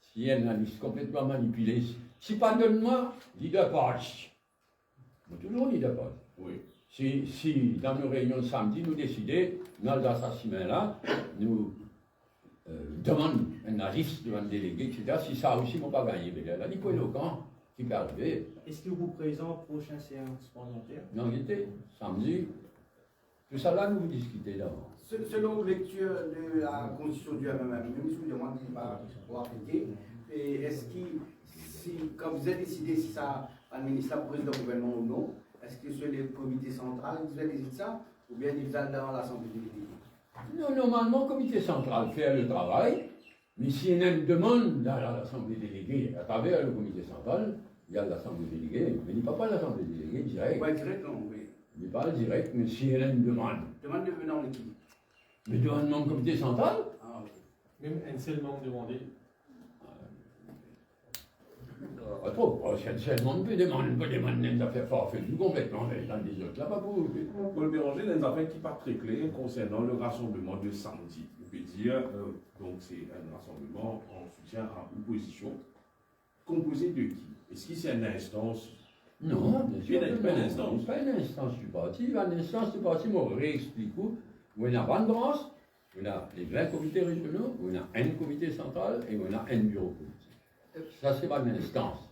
S'il y a une liste complètement manipulée, si pas donne-moi, leader party. Toujours leader party. Oui. Si dans nos réunions de samedi, nous décidons, dans l'assassinat-là, nous demandons une liste devant le délégué, etc. Si ça aussi, on ne va pas gagner. Mais là, il faut le camp qui peut arriver. Est-ce que vous présentez prochaine séance parlementaire? Non, il était samedi. Tout ça là, nous vous discutez là. Selon lecture de la constitution du MMM, même si vous demandez pour appliquer, est-ce que, quand vous avez décidé si ça administre le président du gouvernement ou non, est-ce que c'est le comité central qui vous a décidé ça, ou bien il vous a dans l'Assemblée des délégués? Non, normalement, le comité central fait le travail, mais s'il y a une demande dans l'Assemblée déléguée, à travers le comité central, il y a l'Assemblée déléguée, mais il n'y a pas l'Assemblée déléguée direct. Oui, direct, non, oui. Il n'est pas direct, mais s'il y a une demande. Demande de venir de qui? Mais demande du comité central? Ah, ok. Même un seul membre demandé. Trop, c'est le monde peut demander des affaires farfelues complètement, mais dans des autres, là, pas pour. Paul Béranger, il y a des affaires qui ne sont pas très claires concernant le rassemblement de samedi. On peut dire, donc c'est un rassemblement en soutien à une position composée de qui? Est-ce que c'est une instance? Non, bien sûr. Il n'y a pas une instance. Pas une instance du parti. Une instance du parti, moi, je réexplique où. On a 20 branches, on a les 20 comités régionaux, on a un comité central et on a un bureau politique. Ça, c'est pas une instance.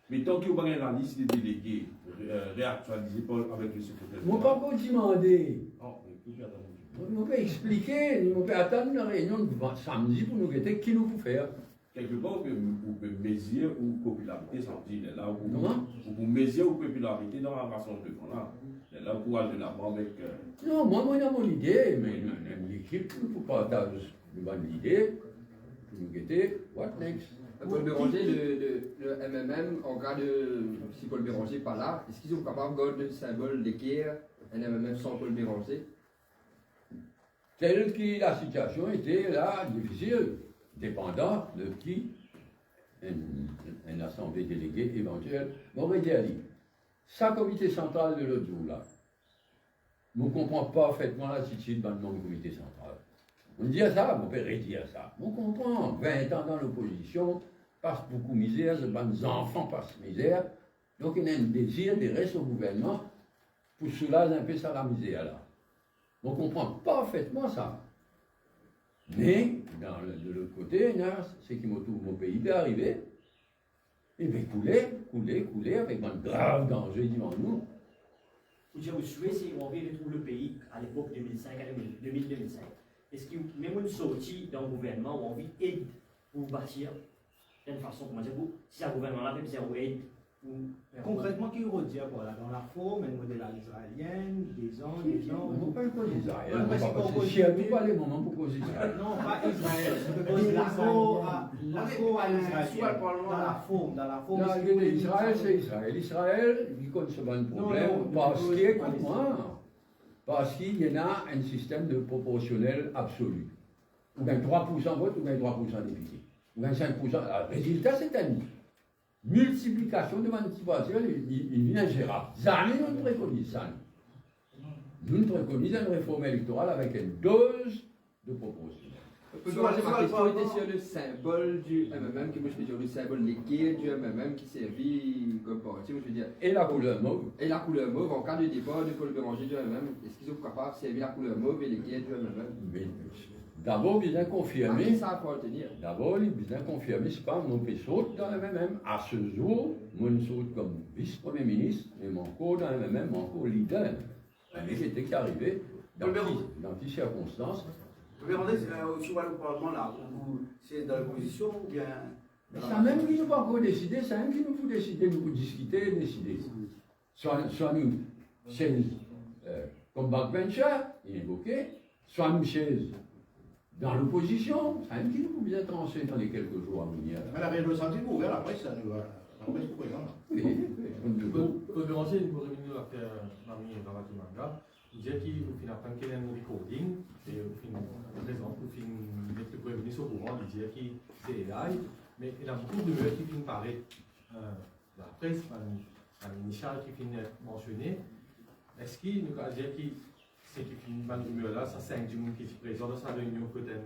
Mais tant que vous avez la liste des délégués, réactualisez pas avec le secrétaire. On ne peut pas vous demander. Oh, on peut expliquer, on peut attendre une réunion de samedi pour nous guetter qui nous faut faire. Quelque part, vous pouvez mesurer ou popularité samedi. Là, Comment? Vous pouvez mesurer ou popularité dans la rassemblement. Là, vous courage de l'avant avec. Non, moi, j'ai mon idée, mais l'équipe ne peut pas partager une bonne idée pour nous guetter. What next? Paul Béranger, le MMM, en cas de. Si Paul Béranger n'est pas là, est-ce qu'ils sont capables de garder le symbole d'équerre, un MMM sans Paul Béranger? Telle que la situation était là, difficile, dépendant de qui une assemblée déléguée éventuelle m'aurait dit, ça comité central de l'autre jour là, je ne comprends pas parfaitement l'attitude dans le nom du comité central. On dit ça, mon père dit ça. On comprend, 20 ans dans l'opposition, passe beaucoup de misère, les enfants passent misère, donc il y a un désir de rester au gouvernement pour soulager un peu ça la misère là. On comprend parfaitement ça. Mais, de l'autre côté, c'est qui mon pays peut arriver. Et bien, couler, avec un grave danger devant nous. Vous souhaitez, si on veut retrouver le pays à l'époque 2005 à 2005. Est-ce que même une sortie d'un gouvernement où on veut aide pour bâtir d'une façon, comment dire, si un gouvernement-là peut dire aide. Concrètement, qui veut dire voilà, dans la forme, un modèle israélien, des ans. On ne parle pas d'Israël. Si elle ne pas les moments pour cause d'Israël. Non, pas Israël. L'accord à Israël. Dans la forme. Israël, c'est Israël. Israël, il connaît ce bon problème. Parce qu'il comprend. Parce qu'il y en a un système de proportionnel absolu. Ou bien 3% vote, ou bien 3% député. Ou bien 5%. Le résultat, c'est un multiplication de manipulation, il vient ingérable. Jamais nous préconisons ça. Nous préconisons une réforme électorale avec une dose de proportionnel. Ma question était sur le symbole du MMM, qui moi je veux dire le symbole légué du MMM qui servit comme parti, je veux dire. Et la couleur mauve. Et la couleur mauve, en cas de départ de Paul Béranger du MMM, est-ce qu'ils sont capables de servir la couleur mauve et légué du MMM? D'abord, bien confirmé. Ça appartenir. D'abord, bien confirmé, c'est pas mon saute dans le MMM. À ce jour, moi, je saute comme vice-premier ministre, mais mon cours dans le MMM, mon cours leader. Mais c'était qu'arrivé dans quelles circonstances. Vous pouvez demander si vous allez au Parlement là, c'est dans l'opposition ou bien. C'est un même qui nous pas encore décider, c'est un même qui nous faut décider, nous faut discuter, décider. Soit nous, chaise comme backbencher, inévoqué, soit nous, chaise dans l'opposition, c'est un même qui nous faut bien trancher dans les quelques jours à venir. Mais la réunion de santé est ouverte, après ça nous va. Après, c'est présent. Oui, Paul Béranger, nous pourrions venir après Mamie et Baba Kimanga. Il dit qu'il a fait un recording, et par exemple, il met le Premier ministre au courant, il dit qu'il c'est AI, mais il y a beaucoup de rumeurs qui finissent par la presse, l'initiale qui finit mentionné. Est-ce qu'il nous a dit que c'est qui finit par une rumeur là, ça c'est un du monde qui est présent dans sa réunion, peut-être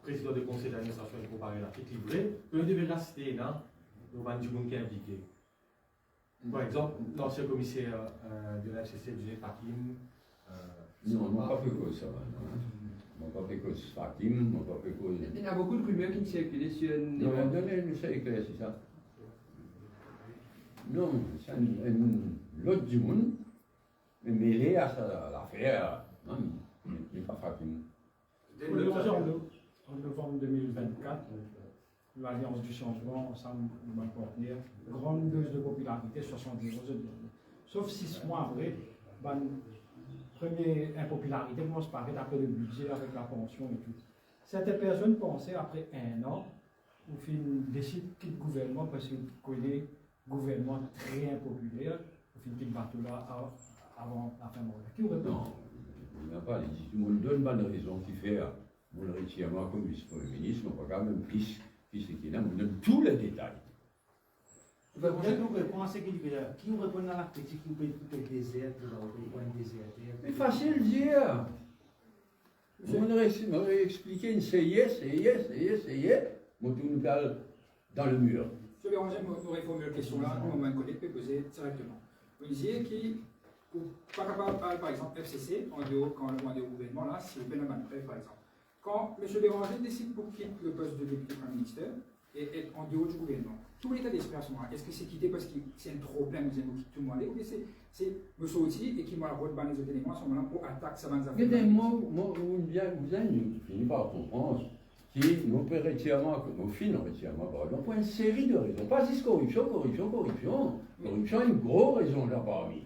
président du conseil d'administration pour comparer l'article livré, peut de véracité, non, le du monde qui est impliqué. Par exemple, l'ancien commissaire de la FCC, Joseph Hakim. Non, on n'a pas fait cause ça. On n'a pas fait cause Hakim, on n'a pas fait cause. Il y a beaucoup de rumeurs qui circulent sur une. Non, donnez-nous ça éclair, c'est ça. Non, c'est l'autre du monde, mais mêlé à l'affaire. Non, mais pas Hakim. En novembre 2024, l'Alliance du Changement, ensemble, nous va contenir grande dose de popularité, 70 euros. Sauf 6 mois après, première impopularité commence par être après le budget, avec la pension et tout. Certaines personnes pensaient, après un an, au film décide quitter le gouvernement parce qu'il connaît un gouvernement très impopulaire, au film qu'il bateau là avant la fin de mandat. Qui vous répond? Non, il n'y a pas. Tout le monde donne pas de raison qui fait. Vous le retirez moi comme vice-premier ministre, on va quand même plus c'est qu'il a, on donne tous les détails. Qui vous répond à ce qu'il dit là? Qui vous répond à la critique qui peut être désert, C'est facile de dire. On aurait expliqué une CIS, mon tout nous parle dans le mur. Je vais ranger pour répondre à la question là, nous, un collègue peut poser directement. Vous disiez qu'il pas capable, par exemple, FCC, en dehors, quand on est au gouvernement, là, si vous faites la manœuvre, par exemple. Quand M. Béranger décide pour quitter le poste de député Premier ministre et être en dehors du gouvernement, tout l'état d'esprit à ce moment-là, est-ce que c'est quitté parce que c'est un trop plein, nous aimons tout le monde, ou bien c'est me sortir et qui m'a retenu les autres éléments à ce moment-là pour attaquer sa manne affaires? Mais moi, vous finissez par comprendre qui nous peut retirement, nous finissons retirement par exemple, pour une série de raisons. Pas juste corruption. Corruption est une grosse raison là parmi.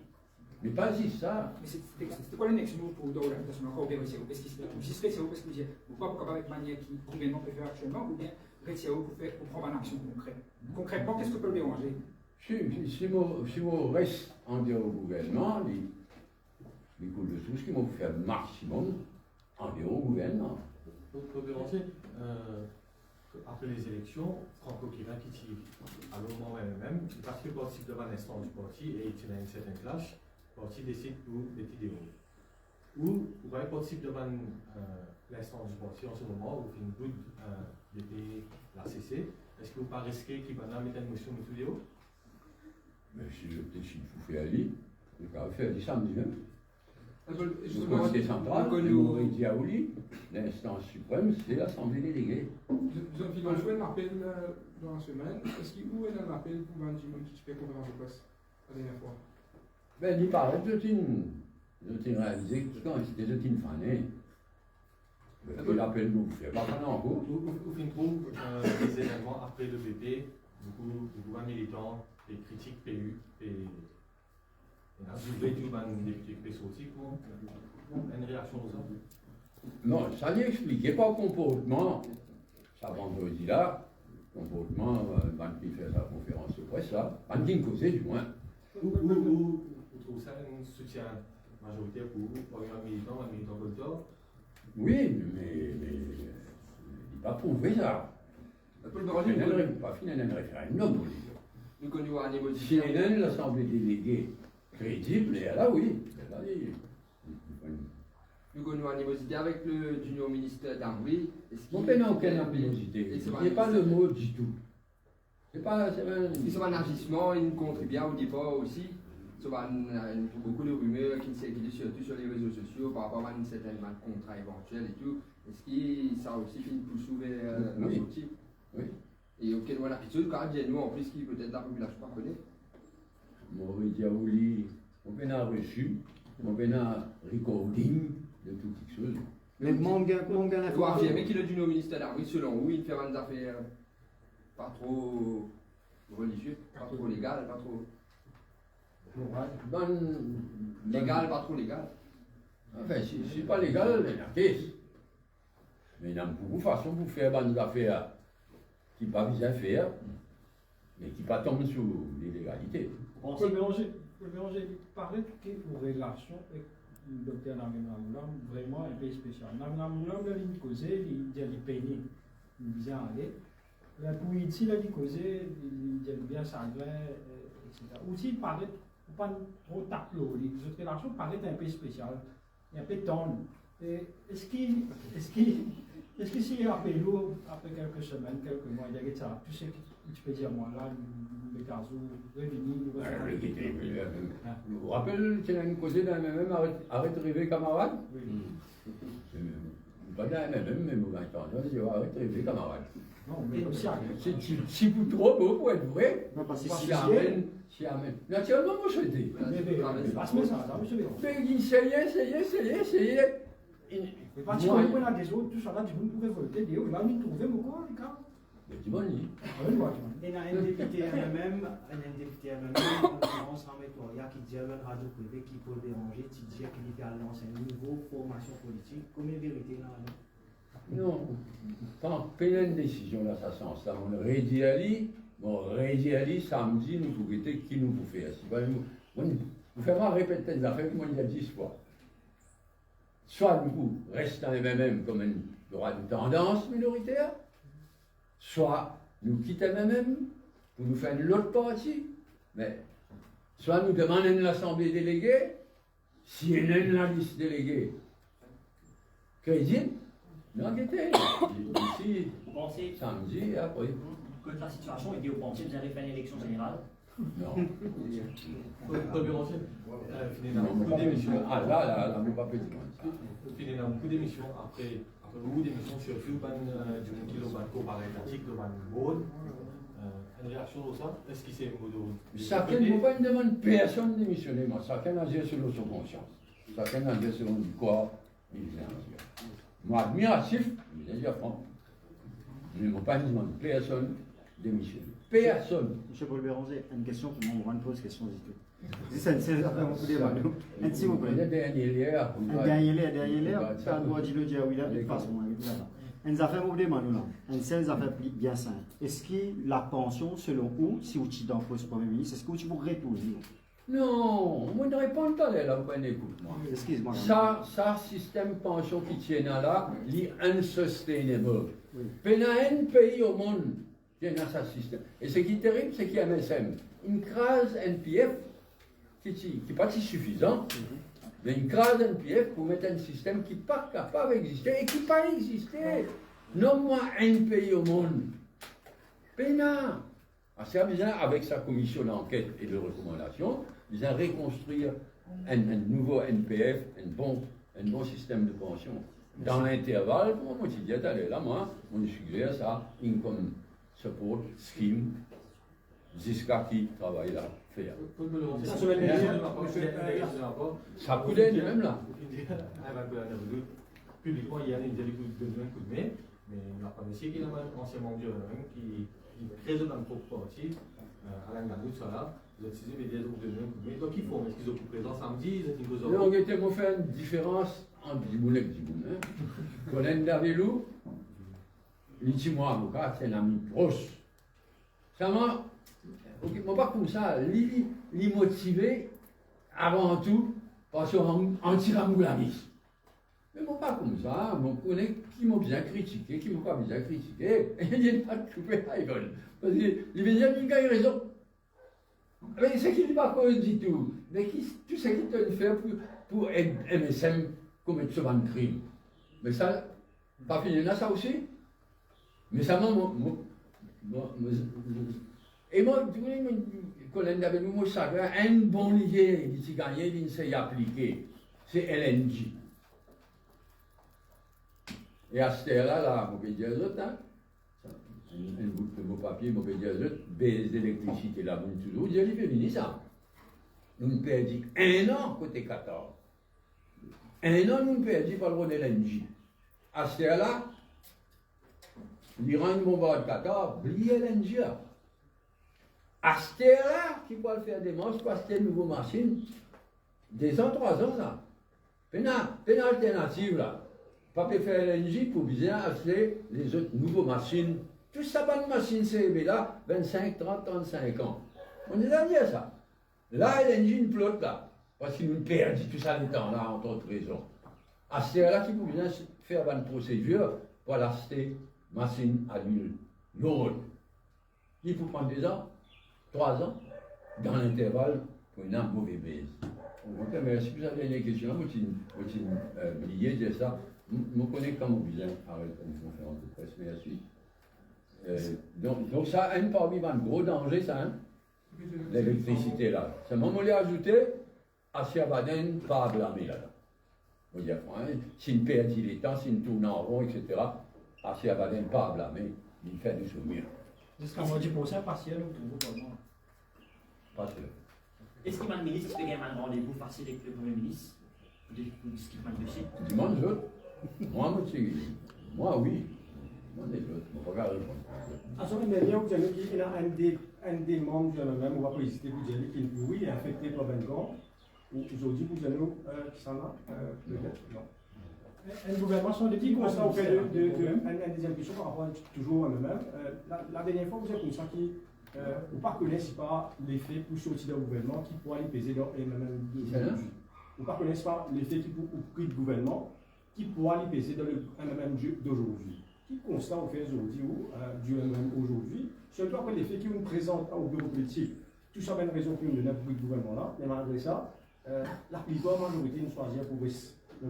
Mais pas juste ça. Mais c'était quoi le next move pour dans l'habitation encore bien retirer? Est-ce que c'est retirer parce que vous dites, pourquoi pas avec manière qui le gouvernement peut faire actuellement, ou bien retirer pour prendre une action concrète? Concrètement, qu'est-ce que peut le déranger? Si je reste en dehors du gouvernement, il coule de tout ce qui m'a fait le maximum en dehors du gouvernement. Pour déranger, après les élections, Franco Kira qui tire à l'OMA même, parce qu'il participe devant l'instant du parti et il a une certaine clash. Le parti décide pour des vidéos. Ou vous voyez participe devant l'instance du parti en ce moment, où il y a une bout de la CC. Est-ce que vous ne pas risquer qu'il va mettre une motion de vidéo? Mais si je décide de faire Ali, je vais faire du samedi. Le conseil central, l'instance suprême, c'est l'Assemblée déléguée. Vous avez joué un appel dans la semaine. Est-ce qu'il y a un appel pour un qui fait conférence de presse la dernière fois? Ben, il paraît que je réalisé que quand c'était une fanée. L'appel nous fait pas pendant en cours. Vous trouve des événements après le BP, beaucoup de gouvernements militants, des critiques PU, et vous voulez tout des critiques PSO aussi pour une réaction aux autres? Non, ça n'y expliquait pas le comportement. Ça vendredi là, comportement, qui fait sa conférence de presse là, qui me causait du moins. Vous trouvez ça un soutien majoritaire pour vous, pour un militant politique. Oui, mais il n'est pas prouvé ça. Paul Béranger, Il n'a pas fini un référendum. nous connaissons un niveau de Si il y a l'Assemblée déléguée crédible, et là oui. Là, nous connaissons une animosité avec le junior ministre d'Ambry. On n'a aucune animosité. Ce n'est pas le mot du tout. C'est pas. Ils sont un agissement, ils contribuent au débat aussi. Il y a beaucoup de rumeurs qui circulent surtout sur les réseaux sociaux par rapport à une certaine contrat éventuel et tout. Est-ce que ça aussi finit pour sauver la sortie? Oui. Et auquel on a l'habitude, quand même, nous en plus, qui peut-être la population ne connaît. Maurice Diaouli, on a reçu, on a recording de toutes les choses. Mais mon gars, il faut affirmer qu'il est du ministère d'Ambry, selon vous, il fait des affaires pas trop religieuses, pas trop légales, pas trop. Légal, pas trop légal. Enfin, si c'est pas légal, il y a case. Mais il y a beaucoup de façons pour faire des affaires qui ne pas bien faire, mais qui ne pas tomber sur l'illégalité. Paul Béranger, parler de vos relations avec le docteur Namina Moulam, vraiment un peu spécial. Namina Moulam, il a causé, il a peigné, il vient aller. Pour ici, il a causé, il a bien sanguin, etc. Aussi, il parlait pas trop tableau. Les relations parlaient un peu spécial, un peu tendre. Est-ce que si après quelques semaines, quelques mois, il y a ça, tu sais que tu peux dire moi là, le cas où vous vous rappelez qu'il y a une causée dans le même arrête de rêver camarade? Oui. Pas dans le même, mais vous m'entendez, arrête de rêver camarade. Non, mais aussi si vous trop beau pour être vrai, non, parce que si amène. Naturellement, moi je dis. Mais essayez. Mais pas si on a des autres, tout ça là, tu peux voter, il va nous trouver beaucoup, les gars. Mais tu m'en dis. Il y a un député même, en conférence en Métoria, qui dit à une radio privée qui peut déranger, qui dit qu'il était à lancer un niveau formation politique. Combien de vérité là? Non, quand une décision dans ce sens-là, on rédit samedi, nous pouvons qui nous pouvons faire. Vous faites répéter des affaires que moi il y a 10 fois. Soit nous restons les mêmes comme une tendance minoritaire, soit nous quittons les mêmes pour nous faire l'autre partie, mais soit nous demandons l'Assemblée déléguée, si il y a une liste déléguée crédible, nous enquêtez. Ici, samedi, après. Que la situation est due au pensée, vous avez fait une élection générale? Non. Paul Béranger, beaucoup d'émissions. Ah là, on ne peut pas dire ça. Il y a beaucoup d'émissions après beaucoup d'émissions sur YouTube, du kilomètre par étatique, de Bourne. Une réaction sur ça? Est-ce qu'il s'est modéré? Chacun ne peut pas demander personne de démissionner, moi. Chacun a agir selon son conscience. Chacun a agir selon du corps, il vient agir. Moi, admiratif, je vais dire franc. Je ne peux pas demander personne de démissionner. Personne. Monsieur Paul Béranger, une question pour moi, on va me poser une question. C'est après on peut débattre. S'il vous plaît. Dernier quand on dit le dire oui, là, de toute façon, une affaire, vous demandez là, une seule affaire bien simple. Est-ce que la pension, selon vous, si vous êtes dans le poste Premier ministre, est-ce que vous pouvez répondre? Non, moi ne réponds pas là, vous ne écoute-moi. Excuse-moi. Ça, système pension qui tient là, est unsustainable. Il y a un pays au monde qui a ce système. Et ce qui est terrible, c'est qu'il y a MSM. Une crase NPF qui n'est pas si suffisant, mais une crase NPF pour mettre un système qui n'est pas capable d'exister et qui n'a pas existé. Non-moi un pays au monde. Pénard. C'est amusant avec sa commission d'enquête et de recommandation, ils ont reconstruire un nouveau NPF, un bon système de pension. Dans l'intervalle, moi, je dis, allez, là, moi, on suggère ça, Income Support Scheme, jusqu'à qui travaille là, faire. Ça coulait même là. Publiquement, il y a une coup de main, mais on n'a pas essayé qu'il y a un ancien membre qui crée dans le propre parti, Alain Gadout, ça là, vous êtes saisi, mais des groupes de main. Mais donc, ils font, est-ce qu'ils ont présent samedi, ils ont dit aux autres. On a fait une différence entre Diboun et Diboun. Colin Davilou, il dit moi, avocat, c'est un ami proche. Ça m'a. Moi, pas comme ça, l'y motiver avant tout parce qu'on anti-ramboulanisme. Mais moi, pas comme ça, je connais qui m'a bien critiqué, qui m'a pas bien critiqué, et il n'y a pas de couper la gueule. Parce qu'il veut dire qu'il a raison. Mais c'est qu'il n'est pas cause du tout. Mais tu sais qu'il doit faire pour MSM commettre ce genre de crime. Mais ça, pas fini là, ça aussi. Mais ça, et moi, Colin avait nous, moi, un bon lié qui a gagné, il s'est appliqué. C'est LNG. Et à ce terre-là, on peut dire aux autres, hein, un bout de beau papier, on peut dire aux autres, baisse d'électricité, là, vous toujours, dire les féministes, ça. Nous perdons 1 an côté 14. 1 an, nous perdons par le LNG. À ce terre-là, l'Iran bombarde 14, oubliez LNG. À ce terre-là, qui peut faire des manches, parce que c'est une nouvelle machine, 2 ans, 3 ans, là. Une alternative, là. Pas de faire LNG pour bien acheter les autres nouvelles machines. Tout ça, pas de machine CB là, 25, 30, 35 ans. On est à dire ça. Là, LNG, une flotte là. Parce qu'ils nous perdent tout ça les temps là, entre autres raisons. À ce là qui peut bien faire une procédure pour acheter machine à l'huile lourde. Il faut prendre 2 ans, 3 ans, dans l'intervalle, pour une mauvaise baisse. Mais si vous avez des questions, vous oubliez de dire ça. Je connais quand vous vient arrêter une conférence de presse, merci. Donc ça, un parmi les gros dangers, ça, hein, l'électricité là. C'est moi qui l'ai ajouté, Asia Baden, pas à blâmer là. Vous dire, si une perd les temps, si une tourne en rond, etc., Asia Baden, pas à blâmer, il fait du souvenir. Jusqu'à 10% partiel ou tout le monde. Partiel. Est-ce qu'il y a un ministre qui fait un rendez-vous facile avec le Premier ministre? Demande je. Moi, oui. Moi, les autres. Je ne vais pas répondre. À ce moment-là, vous avez dit qu'il y a un des membres du même ou après président vous avez dit qu'il oui, est affecté par 20 ans. Aujourd'hui, vous avez qui s'en a peut-être non. Un gouvernement sur des petits constats au fait de une deuxième question par rapport toujours à même. La dernière fois, vous avez comme ça qui ou pas connaissez pas l'effet pour sortir d'un gouvernement qui pourrait aller peser dans les mêmes d'aujourd'hui. Ou pas connaissez pas l'effet qui pour pris de gouvernement qui pourra aller peser dans le MMM d'aujourd'hui. Qui constat au fait aujourd'hui ou du MMM aujourd'hui, surtout après l'effet qui nous présente au bureau politique. Tout ça une raison pour nous donner pour le gouvernement là, mais malgré ça, la plupart majorité nous choisir pour le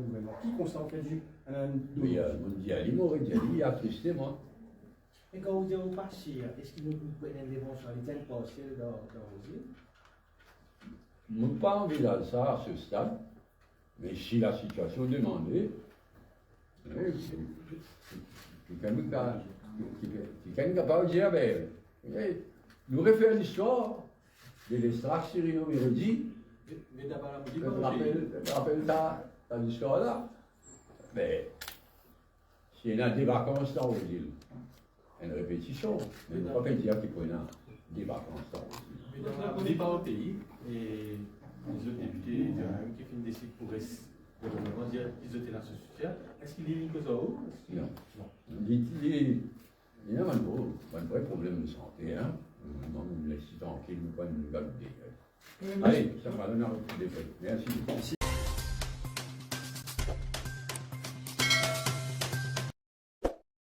gouvernement. Qui constate au fait du oui, Diali m'aurait dit, il a attristé moi. Et quand vous dites au passé, est-ce qu'il nous prend une éventualité partielle dans vos îles? Je n'ai pas envisagé ça à ce stade, mais si la situation demandait, quelqu'un qui pas dire, nous refaire l'histoire de l'extract Cyrino Mérodi, rappelle ta l'histoire là, mais s'il y a des vacances dans les îles, une répétition, mais ne pas dire qu'il y a des vacances dans les îles. On n'est pas au pays, et les autres députés qui font des sites pour rester. Dire qu'ils étaient là ce soutien. Est-ce qu'il y a une cause à eau? Non. Il y a un vrai problème de santé. Hein? Non, nous laissons tranquille, nous ne pouvons pas nous garder. Allez, ça va donner un coup de Merci.